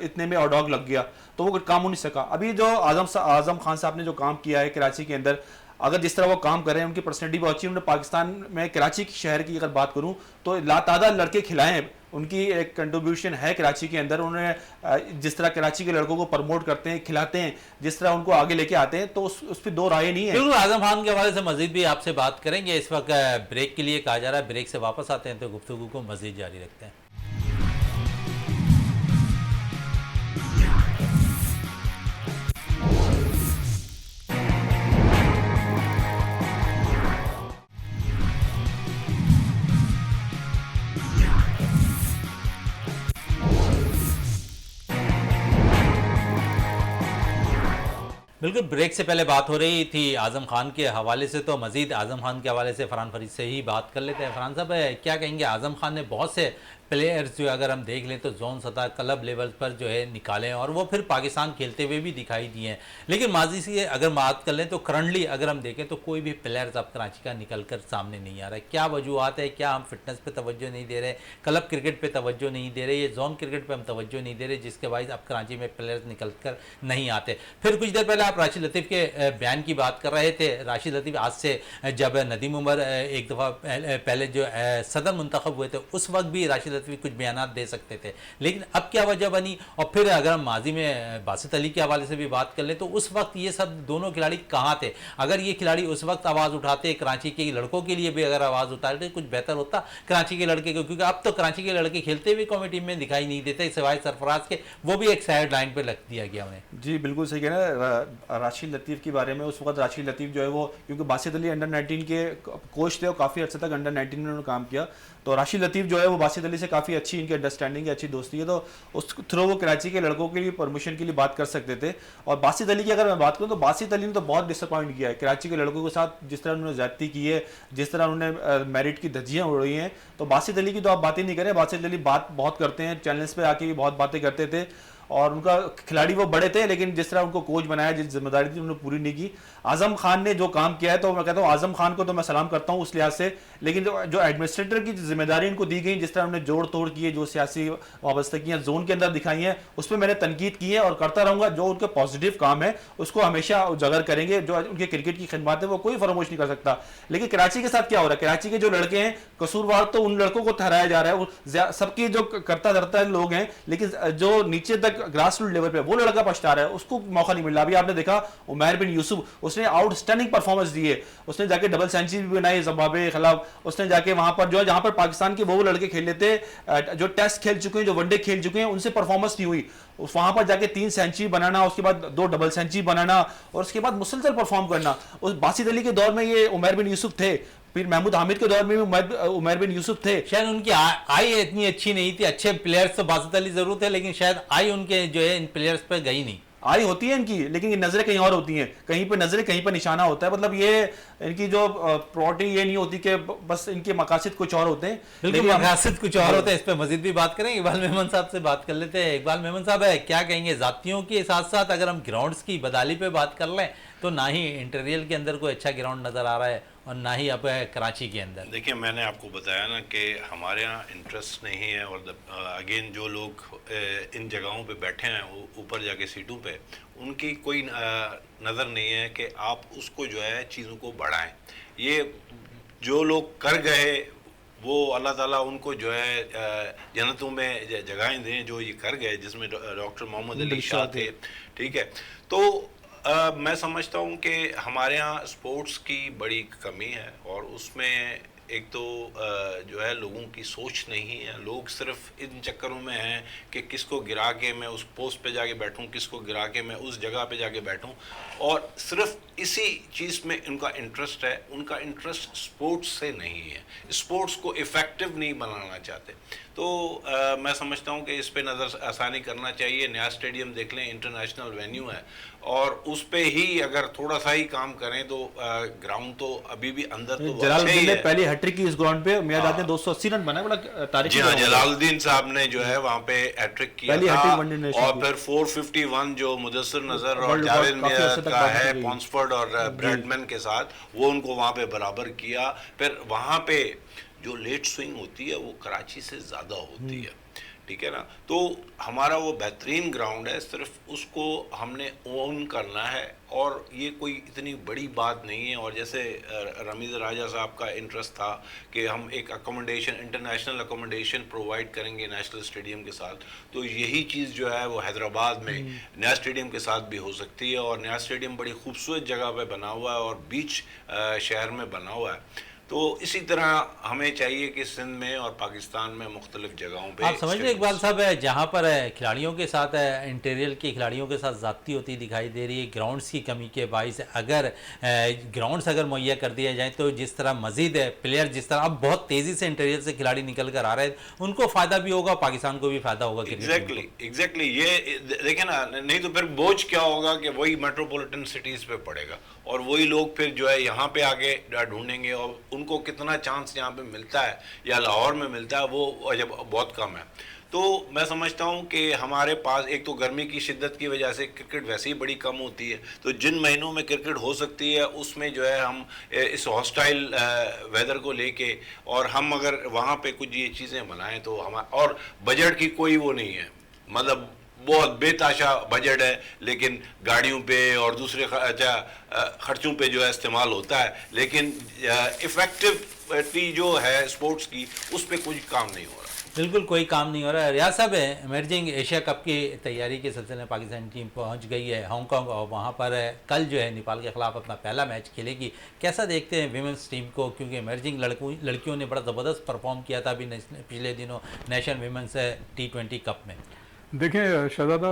इतने में ऑडॉग लग गया, तो वो काम हो नहीं सका। अभी जो आजम खान साहब ने जो काम किया है कराची के अंदर, अगर जिस तरह वो काम कर रहे हैं, उनकी पर्सनैलिटी बहुत अच्छी है। उन्होंने पाकिस्तान में कराची की शहर की अगर बात करूं तो लातादाद लड़के खिलाए हैं, उनकी एक कंट्रीब्यूशन है कराची के अंदर। उन्होंने जिस तरह कराची के लड़कों को प्रमोट करते हैं, खिलाते हैं, जिस तरह उनको आगे लेके आते हैं, तो उस पर दो राय नहीं है। बिल्कुल, आजम खान के हवाले से मजीद भी आपसे बात करेंगे। इस वक्त ब्रेक के लिए कहा जा रहा है, ब्रेक से वापस आते हैं तो गुफ्तगू को मजीद जारी रखते हैं। बिल्कुल, ब्रेक से पहले बात हो रही थी आजम खान के हवाले से, तो मजीद आजम खान के हवाले से फरहान फरीद से ही बात कर लेते हैं। फरहान साहब, क्या कहेंगे, आजम खान ने बहुत से प्लेयर्स जो अगर हम देख लें तो जोन सतह क्लब लेवल पर जो है निकाले, और वो फिर पाकिस्तान खेलते हुए भी दिखाई दिए हैं, लेकिन माजी से अगर बात कर लें तो करंटली अगर हम देखें तो कोई भी प्लेयर्स अब कराची का निकल कर सामने नहीं आ रहा है। क्या वजूहत है? क्या हम फिटनेस पे तवज्जो नहीं दे रहे, क्लब क्रिकेट पे तवज्जो नहीं दे रहे, ये जोन क्रिकेट पे हम तवज्जो नहीं दे रहे, जिसके बायस अब कराची में प्लेयर्स निकल कर नहीं आते। फिर कुछ देर पहले आप राशिद लतीफ़ के बयान की बात कर रहे थे। राशिद लतीफ़ आज से जब नदीम उमर एक दफ़ा पहले जो सदर मुंतखब हुए थे उस वक्त भी राशिद लतीफ़ कुछ बयान दे सकते थे, लेकिन अब क्या वजह बनी? और फिर अगर हम माजी में बासित अली के हवाले से भी बात कर ले तो उस वक्त ये सब दोनों खिलाड़ी कहाँ थे? अगर ये खिलाड़ी उस वक्त आवाज़ उठाते, कराची के लड़कों के लिए भी अगर आवाज़ उठाते, कुछ बेहतर होता कराची के लड़के को, क्योंकि अब तो कराची के लड़के खेलते हुए कौमी टीम में दिखाई नहीं देते सिवाय सरफराज के, वो भी एक साइड लाइन पर रख दिया गया उन्हें। जी बिल्कुल सही कह रहे हैं। राशिद लतीफ़ के बारे में, उस वक्त राशिद लतीफ़ जो है वो, क्योंकि बासित अली अंडर 19 के कोच थे और काफ़ी अर्से तक अंडर 19 में उन्होंने काम किया, तो राशिद लतीफ़ जो है वो बासित अली से काफ़ी अच्छी इनकी अंडरस्टैंडिंग है, अच्छी दोस्ती है, तो उस थ्रू वो कराची के लड़कों के लिए प्रमोशन के लिए बात कर सकते थे। और बासित अली की अगर मैं बात करूँ तो बासित अली ने तो बहुत डिसअपॉइंट किया है कराची के लड़कों के साथ, जिस तरह उन्होंने ज्यादती की है, जिस तरह उन्होंने मेरिट की धज्जियाँ उड़ रही हैं, तो बासित अली की तो आप बात ही नहीं करें। बासित अली बात बहुत करते हैं, चैनल्स पर आके भी बहुत बातें करते थे, और उनका खिलाड़ी वो बड़े थे, लेकिन जिस तरह उनको कोच बनाया, जिस जिम्मेदारी थी उन्होंने पूरी नहीं की। आजम खान ने जो काम किया है, तो मैं कहता हूँ आजम खान को तो मैं सलाम करता हूँ उस लिहाज से, लेकिन जो एडमिनिस्ट्रेटर की जिम्मेदारी इनको दी गई, जिस तरह उन्होंने जोड़ तोड़ किए, जो सियासी वाबस्तगियाँ जोन के अंदर दिखाई हैं, उस पर मैंने तनकीद की है और करता रहूँगा। जो उनका पॉजिटिव काम है उसको हमेशा उजागर करेंगे, जो उनके क्रिकेट की खिदमत है वो कोई फरामोश नहीं कर सकता। लेकिन कराची के साथ क्या हो रहा है, कराची के जो लड़के हैं कसूरवार तो उन लड़कों को ठहराया जा रहा है, सबकी जो करता धरता लोग हैं, लेकिन जो नीचे तक ग्रास रूट लेवल पे वो लड़का पछता रहा है, उसको मौका नहीं मिल रहा। अभी आपने देखा उमैर बिन यूसुफ, उसने आउटस्टैंडिंग परफॉर्मेंस दी है, उसने जाके डबल सेंचुरी भी बनाई जिम्बाब्वे के खिलाफ, उसने जाके वहां पर जो है जहां पर पाकिस्तान के वो लड़के खेल लेते, जो टेस्ट खेल चुके हैं, जो वनडे खेल चुके हैं, उनसे परफॉर्मेंस नहीं हुई, वहां पर जाके 3 सेंचुरी बनाना, उसके बाद 2 डबल सेंचुरी बनाना, और उसके बाद मुसलसल परफॉर्म करना। उस बासित अली के दौर में ये उमैर बिन यूसुफ थे, फिर महमूद हामिद के दौर में भी उमैर बिन यूसुफ थे। शायद उनकी आई इतनी अच्छी नहीं थी, अच्छे प्लेयर्स तो बासित अली जरूर थे, लेकिन शायद आई उनके जो है इन प्लेयर्स पर गई नहीं। आई होती है इनकी, लेकिन ये नजरें कहीं और होती हैं, कहीं पे नजरें कहीं पे निशाना होता है। मतलब ये इनकी जो प्रायोरिटी ये नहीं होती कि बस इनके मकासद कुछ और होते हैं, लेकिन मकासद कुछ और होते हैं। इस पे मजीद भी बात करेंगे, इकबाल मेमन साहब से बात कर लेते हैं। इकबाल मेमन साहब है, क्या कहेंगे, जातियों के साथ साथ अगर हम ग्राउंड्स की बदहाली पे बात कर लें तो ना ही इंटीरियर के अंदर कोई अच्छा ग्राउंड नजर आ रहा है और ना ही अब कराची के अंदर। देखिए, मैंने आपको बताया ना कि हमारे यहाँ इंटरेस्ट नहीं है, और अगेन जो लोग इन जगहों पे बैठे हैं ऊपर जाके सीटों पे, उनकी कोई नज़र नहीं है कि आप उसको जो है चीज़ों को बढ़ाएं। ये जो लोग कर गए वो अल्लाह ताला उनको जो है जन्नतों में जगहें दें जो ये कर गए, जिसमें डॉक्टर मोहम्मद अली शाह थे, ठीक है। तो मैं समझता हूँ कि हमारे यहाँ स्पोर्ट्स की बड़ी कमी है, और उसमें एक तो जो है लोगों की सोच नहीं है। लोग सिर्फ इन चक्करों में हैं कि किसको गिरा के मैं उस पोस्ट पे जाके बैठूं, किसको गिरा के मैं उस जगह पे जाके बैठूं, और सिर्फ इसी चीज़ में उनका इंटरेस्ट है। उनका इंटरेस्ट स्पोर्ट्स से नहीं है, स्पोर्ट्स को इफ़ेक्टिव नहीं बनाना चाहते। तो मैं समझता हूँ कि इस पे नज़र आसानी करना चाहिए। नया स्टेडियम देख लें, इंटरनेशनल वेन्यू है, और उस पे ही अगर थोड़ा सा ही काम करें तो ग्राउंड तो अभी भी अंदर तो जलालुद्दीन ने पहली हैट्रिक की इस ग्राउंड पे, मियादाद ने 280 रन बनाए, बड़ा तारीखी। जी हाँ, जलालुद्दीन साहब ने जो है वहाँ पे हैट्रिक किया था, और फिर 451 जो मुदस्सिर नजर और जावेद मियां का है पॉन्सफोर्ड और ब्रैडमैन के साथ, वो उनको वहाँ पे बराबर किया। फिर वहाँ पे जो लेट स्विंग होती है वो कराची से ज़्यादा होती है, ठीक है ना। तो हमारा वो बेहतरीन ग्राउंड है, सिर्फ उसको हमने ओन करना है, और ये कोई इतनी बड़ी बात नहीं है। और जैसे रमीज़ राजा साहब का इंटरेस्ट था कि हम एक अकोमोडेशन, इंटरनेशनल अकोमोडेशन प्रोवाइड करेंगे नेशनल स्टेडियम के साथ, तो यही चीज़ जो है वो हैदराबाद में नया स्टेडियम के साथ भी हो सकती है। और नया स्टेडियम बड़ी खूबसूरत जगह पे बना हुआ है, और बीच शहर में बना हुआ है। तो इसी तरह हमें चाहिए कि सिंध में और पाकिस्तान में मुख्तलिफ जगहों पे आप समझ रहे इकबाल साहब, जहाँ पर खिलाड़ियों के साथ इंटीरियर के खिलाड़ियों के साथ ज़्यादती होती दिखाई दे रही है ग्राउंड्स की कमी के बाइस। अगर ग्राउंड्स अगर मुहैया कर दिए जाएँ तो जिस तरह मज़ीद प्लेयर, जिस तरह अब बहुत तेज़ी से इंटीरियर से खिलाड़ी निकल कर आ रहे हैं, उनको फ़ायदा भी होगा, पाकिस्तान को भी फ़ायदा होगा। एग्जैक्टली ये देखें ना, नहीं तो फिर बोझ क्या होगा कि वही मेट्रोपॉलिटन सिटीज़ पे पड़ेगा, और वही लोग फिर जो है यहाँ पे आके ढूंढेंगे, और उनको कितना चांस यहाँ पे मिलता है या लाहौर में मिलता है वो जब बहुत कम है। तो मैं समझता हूँ कि हमारे पास एक तो गर्मी की शिद्दत की वजह से क्रिकेट वैसे ही बड़ी कम होती है, तो जिन महीनों में क्रिकेट हो सकती है उसमें जो है हम इस हॉस्टाइल वेदर को लेके, और हम अगर वहाँ पे कुछ ये चीज़ें बनाएं तो हम, और बजट की कोई वो नहीं है, मतलब बहुत बेताशा बजट है, लेकिन गाड़ियों पे और दूसरे खर्चों पे जो है इस्तेमाल होता है, लेकिन इफ़ेक्टिविटी जो है स्पोर्ट्स की उस पर कुछ काम नहीं हो रहा। बिल्कुल कोई काम नहीं हो रहा है। रियाज साहब, इमर्जिंग एशिया कप की तैयारी के सिलसिले में पाकिस्तान टीम पहुंच गई है हांगकांग, और वहां पर कल जो है नेपाल के ख़िलाफ़ अपना पहला मैच खेलेगी। कैसा देखते हैं विमेंस टीम को, क्योंकि इमर्जिंग लड़कियों ने बड़ा ज़बरदस्त परफॉर्म किया था अभी पिछले दिनों नेशनल विमेंस T20 कप में। देखें शहजादा,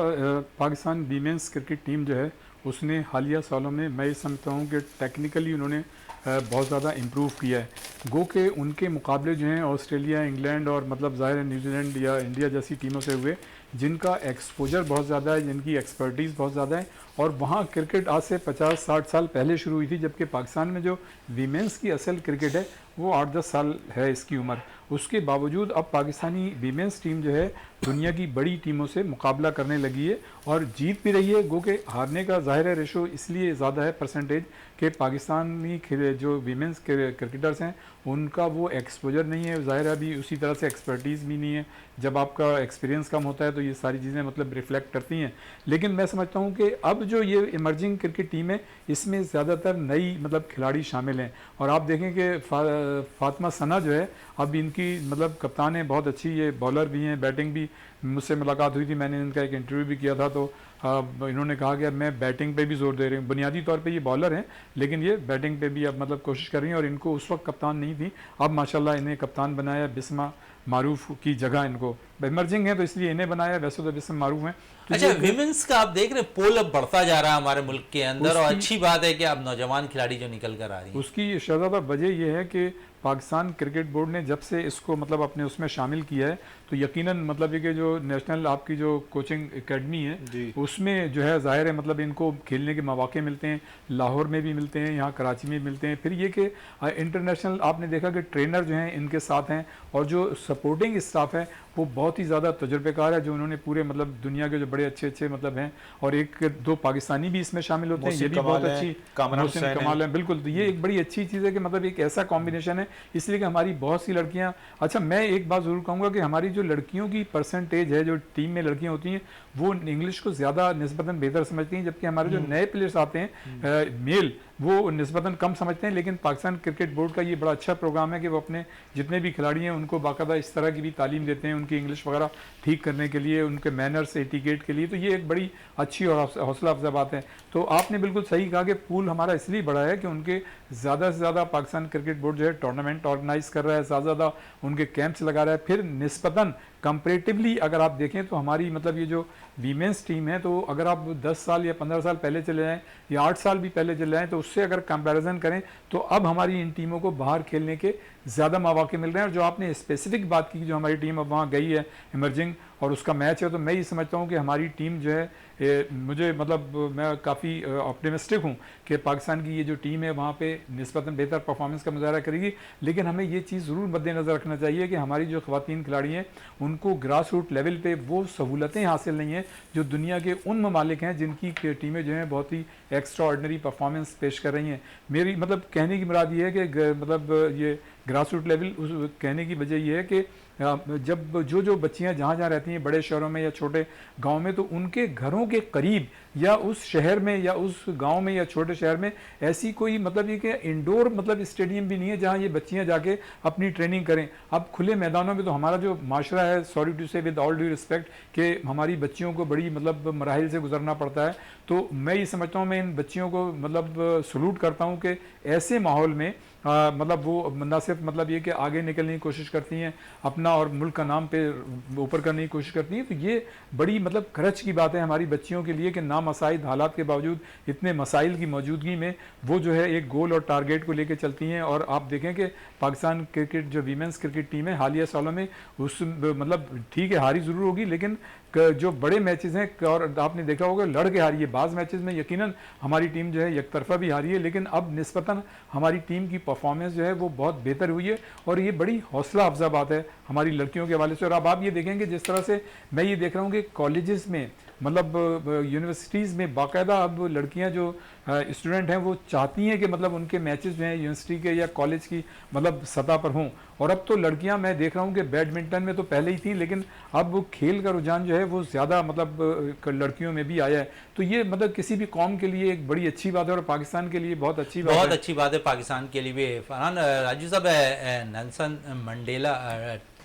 पाकिस्तान वीमेंस क्रिकेट टीम जो है उसने हालिया सालों में, मैं ये समझता हूँ कि टेक्निकली उन्होंने बहुत ज़्यादा इम्प्रूव किया है। गो के उनके मुकाबले जो हैं ऑस्ट्रेलिया, इंग्लैंड और मतलब ज़ाहिर है न्यूजीलैंड या इंडिया जैसी टीमों से हुए, जिनका एक्सपोजर बहुत ज़्यादा है, जिनकी एक्सपर्टीज़ बहुत ज़्यादा है। और वहाँ क्रिकेट आज से 50-60 साल पहले शुरू हुई थी, जबकि पाकिस्तान में जो वीमेंस की असल क्रिकेट है वो 8-10 साल है इसकी उम्र। उसके बावजूद अब पाकिस्तानी वीमेंस टीम जो है दुनिया की बड़ी टीमों से मुकाबला करने लगी है और जीत भी रही है। गो के हारने का ज़ाहिर है रेशो इसलिए ज़्यादा है परसेंटेज कि पाकिस्तानी जो वीमेंस क्रिकेटर्स हैं उनका वो एक्सपोजर नहीं है, ज़ाहिर है अभी उसी तरह से एक्सपर्टीज़ भी नहीं है। जब आपका एक्सपीरियंस कम होता है तो ये सारी चीज़ें मतलब रिफ्लेक्ट करती हैं। लेकिन मैं समझता हूँ कि अब जो ये इमर्जिंग क्रिकेट टीम है इसमें ज़्यादातर नई मतलब खिलाड़ी शामिल हैं। और आप देखें कि फातिमा सना जो है अब इनकी मतलब कप्तान है, बहुत अच्छी ये बॉलर भी हैं, बैटिंग भी। मुझसे मुलाकात हुई थी, मैंने इनका एक इंटरव्यू भी किया था, तो इन्होंने कहा कि मैं बैटिंग पे भी जोर दे रही हूँ। बुनियादी तौर पे ये बॉलर हैं लेकिन ये बैटिंग पे भी अब मतलब कोशिश कर रही हैं। और इनको उस वक्त कप्तान नहीं थी, अब माशाल्लाह इन्हें कप्तान बनाया। बिस्मा मारूफ की जगह इनको, इमर्जिंग है तो इसलिए इन्हें बनाया, वैसे तो बिस्मा मारूफ हैं। तो अच्छा, विमेंस का आप देख रहे हैं पोल अब बढ़ता जा रहा है हमारे मुल्क के अंदर, और अच्छी बात है कि अब नौजवान खिलाड़ी जो निकल कर आ रही है। उसकी शहजादा वजह यह है कि पाकिस्तान क्रिकेट बोर्ड ने जब से इसको मतलब अपने उसमें शामिल किया है तो यकीनन मतलब ये कि जो नेशनल आपकी जो कोचिंग एकेडमी है उसमें जो है ज़ाहिर है मतलब इनको खेलने के मौके मिलते हैं, लाहौर में भी मिलते हैं, यहाँ कराची में भी मिलते हैं। फिर ये कि इंटरनेशनल आपने देखा कि ट्रेनर जो हैं इनके साथ हैं और जो सपोर्टिंग स्टाफ है वो बहुत ही ज़्यादा तजुर्बेकार है, जो उन्होंने पूरे मतलब दुनिया के जो बड़े अच्छे अच्छे मतलब हैं। और एक दो पाकिस्तानी भी इसमें शामिल होते हैं, ये भी बहुत अच्छी कमाल है। बिल्कुल, तो ये एक बड़ी अच्छी चीज़ है कि मतलब एक ऐसा कॉम्बिनेशन है, इसलिए कि हमारी बहुत सी लड़कियाँ। अच्छा, मैं एक बात ज़रूर कहूँगा कि हमारी जो लड़कियों की परसेंटेज है, जो टीम में लड़कियाँ होती हैं वो इंग्लिश को ज़्यादा निस्बतन बेहतर समझती हैं, जबकि हमारे जो नए प्लेयर्स आते हैं मेल वो निस्बतन कम समझते हैं, लेकिन पाकिस्तान क्रिकेट बोर्ड का ये बड़ा अच्छा प्रोग्राम है कि वो अपने जितने भी खिलाड़ी हैं उनको बाकायदा इस तरह की भी तालीम देते हैं, उनकी इंग्लिश वगैरह ठीक करने के लिए, उनके मैनर्स एटिकेट के लिए। तो ये एक बड़ी अच्छी और हौसला अफजा बात है। तो आपने बिल्कुल सही कहा कि पूल हमारा इसलिए बड़ा है कि उनके ज़्यादा से ज़्यादा पाकिस्तान क्रिकेट बोर्ड जो है टूर्नामेंट ऑर्गेनाइज कर रहा है, ज़्यादा से ज़्यादा उनके कैंप्स लगा रहा है। फिर निस्बतन कंपैरेटिवली अगर आप देखें तो हमारी मतलब ये जो वीमेंस टीम है, तो अगर आप 10 साल या 15 साल पहले चले जाएँ या 8 साल भी पहले चले जाएँ, तो उससे अगर कंपैरिजन करें तो अब हमारी इन टीमों को बाहर खेलने के ज़्यादा मौके मिल रहे हैं। और जो आपने स्पेसिफिक बात की, जो हमारी टीम अब वहाँ गई है इमर्जिंग और उसका मैच है, तो मैं ये समझता हूँ कि हमारी टीम जो है मुझे मतलब मैं काफ़ी ऑप्टिमिस्टिक हूँ कि पाकिस्तान की ये जो टीम है वहाँ पे निस्बतन बेहतर परफॉर्मेंस का मुजाहरा करेगी। लेकिन हमें ये चीज़ ज़रूर मद्देनज़र रखना चाहिए कि हमारी जो ख़वातीन खिलाड़ी हैं उनको ग्रास रूट लेवल पे वो सहूलतें हासिल नहीं हैं जो दुनिया के उन ममालिक हैं जिनकी टीमें जो हैं बहुत ही एक्स्ट्रा ऑर्डनरी परफॉर्मेंस पेश कर रही हैं। मेरी मतलब कहने की मुराद ये है कि मतलब ये ग्रास रूट लेवल कहने की वजह यह है कि जब जो बच्चियां जहाँ जहाँ रहती हैं, बड़े शहरों में या छोटे गांव में, तो उनके घरों के करीब या उस शहर में या उस गांव में या छोटे शहर में ऐसी कोई मतलब ये कि इंडोर मतलब स्टेडियम भी नहीं है जहां ये बच्चियां जाके अपनी ट्रेनिंग करें। अब खुले मैदानों में तो हमारा जो माशरा है, सॉरी टू से विद ऑल ड्यू रिस्पेक्ट, कि हमारी बच्चियों को बड़ी मतलब मराहिल से गुजरना पड़ता है। तो मैं ये समझता हूँ, मैं इन बच्चियों को मतलब सलूट करता हूँ कि ऐसे माहौल में मतलब वो न सिर्फ मतलब ये कि आगे निकलने की कोशिश करती हैं, अपना और मुल्क का नाम पे ऊपर करने की कोशिश करती हैं। तो ये बड़ी मतलब खर्च की बात है हमारी बच्चियों के लिए कि नामसाइद हालात के बावजूद, इतने मसाइल की मौजूदगी में वो जो है एक गोल और टारगेट को लेकर चलती हैं। और आप देखें कि पाकिस्तान क्रिकेट जो वीमेंस क्रिकेट टीम है हालिया सालों में उस मतलब ठीक है हारी ज़रूर होगी, लेकिन जो बड़े मैचेस हैं और आपने देखा होगा लड़ के हारी है। बाज़ मैचेस में यकीनन हमारी टीम जो है एकतरफा भी हारी है, लेकिन अब निस्बतन हमारी टीम की परफॉर्मेंस जो है वो बहुत बेहतर हुई है। और ये बड़ी हौसला अफजा बात है हमारी लड़कियों के हवाले से। और अब आप ये देखेंगे जिस तरह से मैं ये देख रहा हूँ कि कॉलेजेस में मतलब यूनिवर्सिटीज़ में बाकायदा अब लड़कियां जो स्टूडेंट हैं वो चाहती हैं कि मतलब उनके मैचेस जो हैं यूनिवर्सिटी के या कॉलेज की मतलब सतह पर हों। और अब तो लड़कियां मैं देख रहा हूं कि बैडमिंटन में तो पहले ही थी, लेकिन अब वो खेल का रुझान जो है वो ज़्यादा मतलब लड़कियों में भी आया है। तो ये मतलब किसी भी कौम के लिए एक बड़ी अच्छी बात है और पाकिस्तान के लिए बहुत अच्छी बात है। बहुत अच्छी बात है पाकिस्तान के लिए भी। फरहान, राजू साहब, नेल्सन मंडेला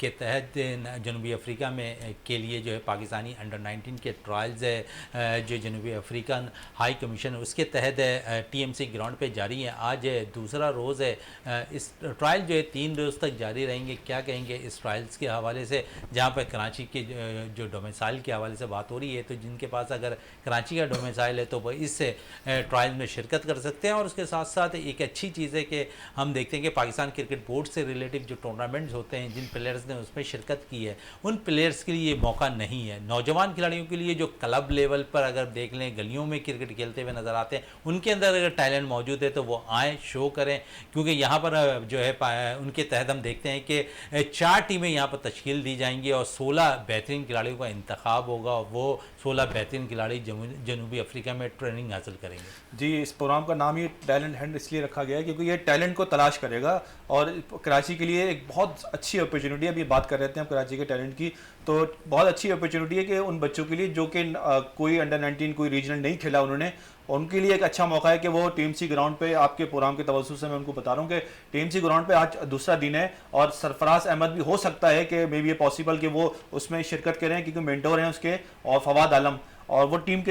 के तहत जनूबी अफ्रीका में के लिए जो है पाकिस्तानी अंडर 19 के ट्रायल्स है जो जनूबी अफ्रीकन हाई कमीशन उसके तहत टीएमसी ग्राउंड पे जारी है। आज दूसरा रोज़ है। इस ट्रायल जो है 3 रोज़ तक जारी रहेंगे। क्या कहेंगे इस ट्रायल्स के हवाले से, जहाँ पर कराची के जो डोमिसाइल के हवाले से बात हो रही है, तो जिनके पास अगर कराची का डोमिसाइल है तो वो इस ट्रायल में शिरकत कर सकते हैं। और उसके साथ साथ एक अच्छी चीज़ है कि हम देखते हैं कि पाकिस्तान क्रिकेट बोर्ड से रिलेटिव जो टूर्नामेंट्स होते हैं, जिन प्लेयर्स ने उसमें शिरकत की है, उन प्लेयर्स के लिए ये मौका नहीं है। नौजवान खिलाड़ियों के लिए जो क्लब लेवल पर अगर देख लें गलियों में क्रिकेट खेलते हुए नज़र आते हैं, उनके अंदर अगर टैलेंट मौजूद है तो वो आएँ, शो करें। क्योंकि यहाँ पर जो है उनके तहत हम देखते हैं कि 4 टीमें यहाँ पर तश्कील दी जाएंगी और 16 बेहतरीन खिलाड़ियों का इंतखाब होगा और वो 16 बेहतरीन खिलाड़ी जनूबी अफ्रीका में ट्रेनिंग हासिल करेंगे। जी, इस प्रोग्राम का नाम ये टैलेंट हंट इसलिए रखा गया है क्योंकि ये टैलेंट को तलाश करेगा और कराची के लिए एक बहुत अच्छी अपॉर्चुनिटी है। अभी बात कर रहे थे हम कराची के टैलेंट की, तो बहुत अच्छी अपॉर्चुनिटी है कि उन बच्चों के लिए जो कि कोई अंडर 19 कोई रीजनल नहीं खेला उन्होंने, उनके लिए एक अच्छा मौका है कि वो टीएमसी ग्राउंड पे, आपके प्रोग्राम के तवज्जो से मैं उनको बता रहा हूँ कि टीएमसी ग्राउंड पे आज दूसरा दिन है और सरफराज अहमद भी हो सकता है कि मे बी ये पॉसिबल कि वो उसमें शिरकत करें क्योंकि मेंटोर हैं उसके, और फवाद आलम, और वो टीम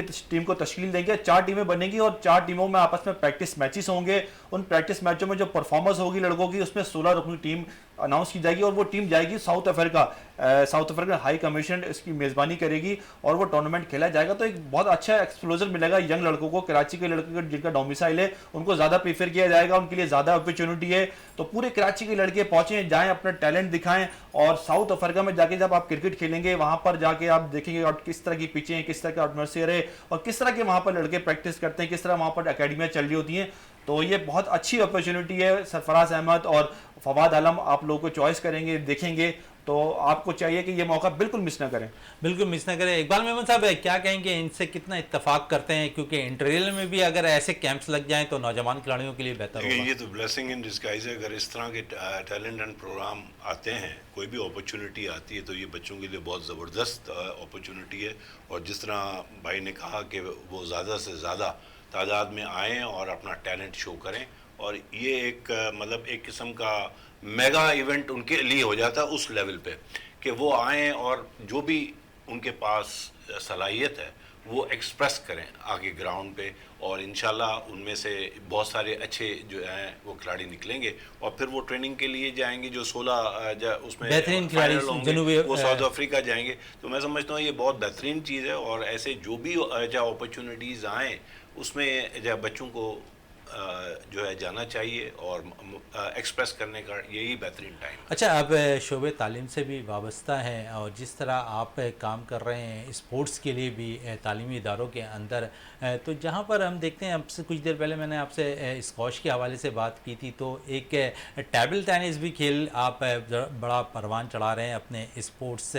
को तश्कील देंगे। 4 टीमें बनेंगी और 4 टीमों में आपस में प्रैक्टिस मैचेस होंगे। उन प्रैक्टिस मैचों में जो परफॉर्मेंस होगी लड़कों की, उसमें 16 रुकनी टीम अनाउंस की जाएगी और वो टीम जाएगी साउथ अफ्रीका हाई कमीशन इसकी मेज़बानी करेगी और वो टूर्नामेंट खेला जाएगा। तो एक बहुत अच्छा एक्सप्लोजर मिलेगा यंग लड़कों को। कराची के लड़के जिनका डोमिसाइल है उनको ज़्यादा प्रीफर किया जाएगा, उनके लिए ज़्यादा अपॉर्चुनिटी है। तो पूरे कराची के लड़के पहुँचें, जाएँ, अपना टैलेंट दिखाएं और साउथ अफ्रीका में जाके जब आप क्रिकेट खेलेंगे वहाँ पर जाके आप देखेंगे और किस तरह की पिचें हैं, किस तरह का एटमॉस्फेयर है और किस तरह के वहाँ पर लड़के प्रैक्टिस करते हैं, किस तरह वहाँ पर अकेडमियाँ चल रही होती हैं। तो ये बहुत अच्छी अपॉर्चुनिटी है। सरफराज अहमद और फवाद आलम आप लोगों को चॉइस करेंगे, देखेंगे, तो आपको चाहिए कि ये मौका बिल्कुल मिस ना करें। बिल्कुल मिस ना करें। इकबाल मेमन साहब, क्या कहेंगे, इनसे कितना इत्तेफाक करते हैं? क्योंकि इंटरवल में भी अगर ऐसे कैंप्स लग जाएं तो नौजवान खिलाड़ियों के लिए बेहतर होगा। ये तो ब्लेसिंग इन डिस्गाइज है। अगर इस तरह के टैलेंट एंड प्रोग्राम आते हैं, कोई भी अपॉर्चुनिटी आती है, तो ये बच्चों के लिए बहुत ज़बरदस्त अपॉर्चुनिटी है। और जिस तरह भाई ने कहा कि वो ज़्यादा से ज़्यादा तादाद में आएँ और अपना टैलेंट शो करें। और ये एक मतलब एक किस्म का मेगा इवेंट उनके लिए हो जाता है उस लेवल पे कि वो आएँ और जो भी उनके पास सलाहियत है वो एक्सप्रेस करें आगे ग्राउंड पे, और इंशाल्लाह उनमें से बहुत सारे अच्छे जो हैं वो खिलाड़ी निकलेंगे और फिर वो ट्रेनिंग के लिए जाएंगे। जो 16 उसमें बेहतरीन खिलाड़ी फाइनल होंगे जनूबी वो साउथ अफ्रीका जाएंगे। तो मैं समझता हूँ ये बहुत बेहतरीन चीज़ है, और ऐसे जो भी जो अपॉर्चुनिटीज़ आएँ उसमें जो बच्चों को जो है जाना चाहिए और एक्सप्रेस करने का यही बेहतरीन टाइम। अच्छा, आप शोबे तालीम से भी वाबस्ता हैं और जिस तरह आप काम कर रहे हैं स्पोर्ट्स के लिए भी तालीमी इदारों के अंदर, तो जहाँ पर हम देखते हैं, आपसे कुछ देर पहले मैंने आपसे स्क्वॉश के हवाले से बात की थी, तो एक टेबल टेनिस भी खेल आप बड़ा परवान चढ़ा रहे हैं अपने स्पोर्ट्स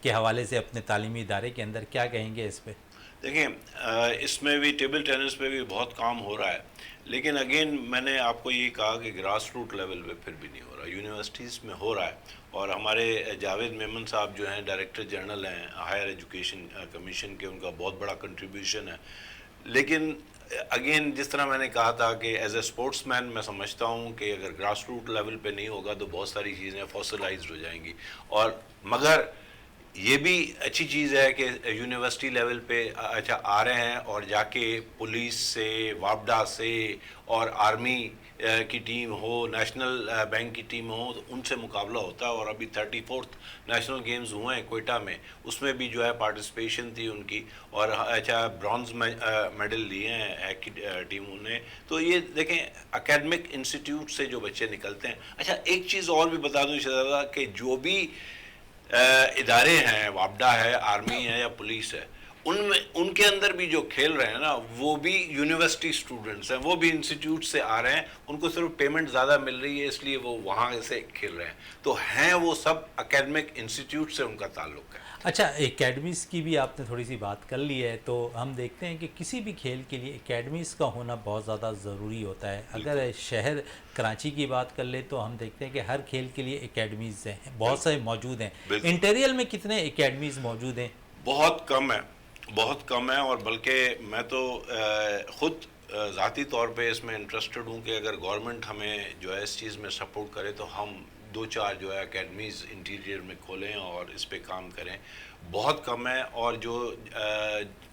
के हवाले से अपने तालीमी इदारे के अंदर, क्या कहेंगे इस पर? देखिए इसमें भी टेबल टेनिस पे भी बहुत काम हो रहा है, लेकिन अगेन मैंने आपको ये कहा कि ग्रास रूट लेवल पे फिर भी नहीं हो रहा, यूनिवर्सिटीज़ में हो रहा है। और हमारे जावेद मेमन साहब जो हैं डायरेक्टर जनरल हैं हायर एजुकेशन कमीशन के, उनका बहुत बड़ा कंट्रीब्यूशन है। लेकिन अगेन जिस तरह मैंने कहा था कि एज ए स्पोर्ट्समैन मैं समझता हूँ कि अगर ग्रास रूट लेवल पे नहीं होगा तो बहुत सारी चीज़ें फॉसिलाइज्ड हो जाएंगी। और मगर ये भी अच्छी चीज़ है कि यूनिवर्सिटी लेवल पे अच्छा आ रहे हैं और जाके पुलिस से, वापडा से और आर्मी की टीम हो, नेशनल बैंक की टीम हो, तो उनसे मुकाबला होता है। और अभी 34th नेशनल गेम्स हुए हैं कोयटा में, उसमें भी जो है पार्टिसिपेशन थी उनकी, और अच्छा ब्रॉन्ज मेडल लिए हैं की टीमों ने। तो ये देखें एकेडमिक इंस्टीट्यूट से जो बच्चे निकलते हैं। अच्छा एक चीज़ और भी बता दूँ शहजादा कि जो भी इदारे हैं, वापडा है, आर्मी है या पुलिस है, उनमें उनके अंदर भी जो खेल रहे हैं ना वो भी यूनिवर्सिटी स्टूडेंट्स हैं, वो भी इंस्टीट्यूट से आ रहे हैं, उनको सिर्फ पेमेंट ज़्यादा मिल रही है इसलिए वो वहाँ से खेल रहे हैं। तो हैं वो सब एकेडमिक इंस्टीट्यूट से उनका ताल्लुक है। अच्छा, एकेडमीज़ की भी आपने थोड़ी सी बात कर ली है, तो हम देखते हैं कि किसी भी खेल के लिए एकेडमीज़ का होना बहुत ज़्यादा ज़रूरी होता है। अगर शहर कराची की बात कर ले तो हम देखते हैं कि हर खेल के लिए एकेडमीज़ हैं, बहुत सारे मौजूद हैं। इंटीरियल में कितने एकेडमीज़ मौजूद हैं? बहुत कम है, बहुत कम है। और बल्कि मैं तो ख़ुद ज़ाती तौर पे इसमें इंटरेस्टेड हूँ कि अगर गवर्नमेंट हमें जो है इस चीज़ में सपोर्ट करे तो हम 2-4 जो है एकेडमीज़ इंटीरियर में खोलें और इस पे काम करें। बहुत कम है। और जो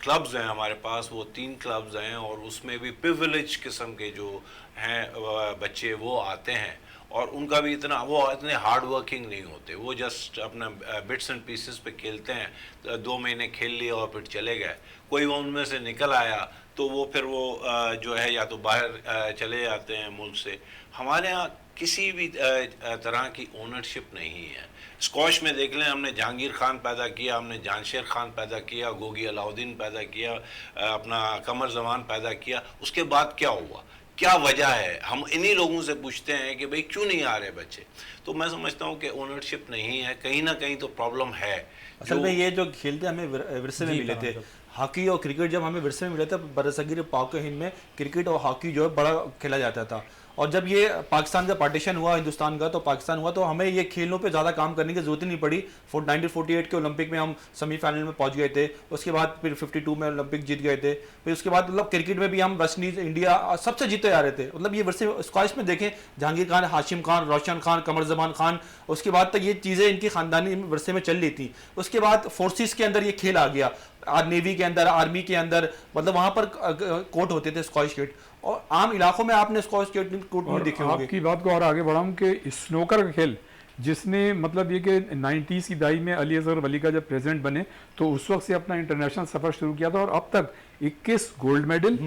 क्लब्स हैं हमारे पास वो 3 क्लब्स हैं, और उसमें भी प्रिविलेज किस्म के जो हैं बच्चे वो आते हैं, और उनका भी इतने हार्ड वर्किंग नहीं होते, वो जस्ट अपना बिट्स एंड पीसेस पे खेलते हैं, 2 महीने खेल लिए और फिर चले गए। कोई वो उनमें से निकल आया तो वो फिर वो जो है या तो बाहर चले जाते हैं मुल्क से। हमारे यहाँ किसी भी तरह की ओनरशिप नहीं है। स्क्वॉश में देख लें, हमने जहांगीर खान पैदा किया, हमने जानशेर खान पैदा किया, गोगी अलाउद्दीन पैदा किया, अपना कमर जमान पैदा किया, उसके बाद क्या हुआ, क्या वजह है? हम इन्हीं लोगों से पूछते हैं कि भाई क्यों नहीं आ रहे बच्चे। तो मैं समझता हूँ कि ओनरशिप नहीं है, कहीं ना कहीं तो प्रॉब्लम है। असल में ये जो खेलते हमें विरसे में मिले थे, हॉकी और क्रिकेट जब हमें विरसे में मिले थे, बरसगीर पाक हिंद में क्रिकेट और हॉकी जो है बड़ा खेला जाता था। और जब ये पाकिस्तान का पार्टीशन हुआ, हिंदुस्तान का, तो पाकिस्तान हुआ, तो हमें ये खेलों पे ज़्यादा काम करने की ज़रूरत ही नहीं पड़ी। 1948 के ओलंपिक में हम सेमीफाइनल में पहुंच गए थे, उसके बाद फिर 52 में ओलंपिक जीत गए थे, फिर उसके बाद मतलब क्रिकेट में भी हम वेस्ट इंडीज, इंडिया सबसे जीतते आ रहे थे। मतलब ये वर्षे स्क्वॉश में देखें, जहांगीर खान, हाशिम खान, रोशन खान, कमर जमान खान, उसके बाद तक ये चीज़ें इनकी ख़ानदानी वर्षे में चल रही थी। उसके बाद फोर्सेस के अंदर ये खेल आ गया, नेवी के अंदर, आर्मी के अंदर, मतलब वहाँ पर कोर्ट होते थे स्क्वॉश कोर्ट, और आम इलाकों में आपने स्क्वॉश कोर्ट नहीं देखे होंगे। आपकी बात को और आगे बढ़ाऊं कि स्नोकर का खेल जिसने मतलब ये कि 90s की दहाई में अली असगर वली का जब प्रेसिडेंट बने तो उस वक्त से अपना इंटरनेशनल सफर शुरू किया था, और अब तक 21 गोल्ड मेडल,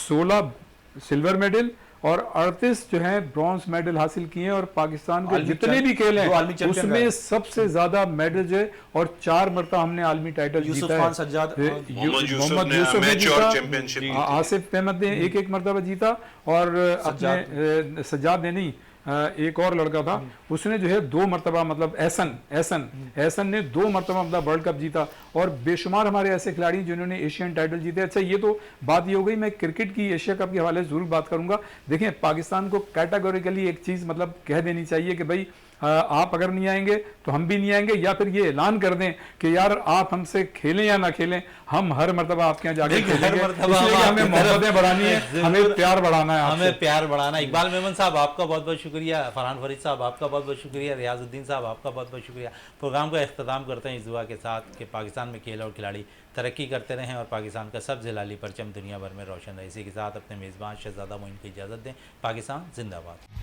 16 सिल्वर मेडल और 38 जो है ब्रॉन्ज मेडल हासिल किए हैं। और पाकिस्तान के जितने भी खेल हैं उसमें सबसे ज्यादा मेडल जो है, और 4 मरतबा हमने आलमी टाइटल जीता है। मोहम्मद यूसुफ ने चैंपियनशिप, आसिफ अहमद ने एक मरतबा जीता, और अपने सज्जाद ने नहीं, एक और लड़का था उसने जो है 2 मरतबा, मतलब एहसन ने 2 मरतबा मतलब वर्ल्ड कप जीता, और बेशुमार हमारे ऐसे खिलाड़ी जिन्होंने एशियन टाइटल जीते। अच्छा, ये तो बात ये हो गई। मैं क्रिकेट की एशिया कप के हवाले से जरूर बात करूंगा। देखें, पाकिस्तान को कैटेगोरिकली एक चीज़ मतलब कह देनी चाहिए कि भाई आप अगर नहीं आएंगे तो हम भी नहीं आएंगे, या फिर ये ऐलान कर दें कि यार आप हमसे खेलें या ना खेलें, हम हर मरतबा आपके यहाँ जाके देखिए, हर खेलेंगे, मरतबा इसलिए कि हम हमें आपकी तरफ मोहब्बतें बढ़ानी है, हमें जरूर- प्यार बढ़ाना है आपसे। हमें प्यार बढ़ाना। इकबाल मेमन साहब आपका बहुत बहुत शुक्रिया, फरहान फरीद साहब आपका बहुत बहुत शुक्रिया, रियाजुद्दीन साहब आपका बहुत बहुत शुक्रिया। प्रोग्राम का अख्ताम करते हैं इस दुआ के साथ कि पाकिस्तान में खेल और खिलाड़ी तरक्की करते रहें और पाकिस्तान का सब जिलाली परचम दुनिया भर में रोशन रहे। इसी के साथ अपने मेज़बान शहजादा मोइन को इजाज़त दें। पाकिस्तान जिंदाबाद।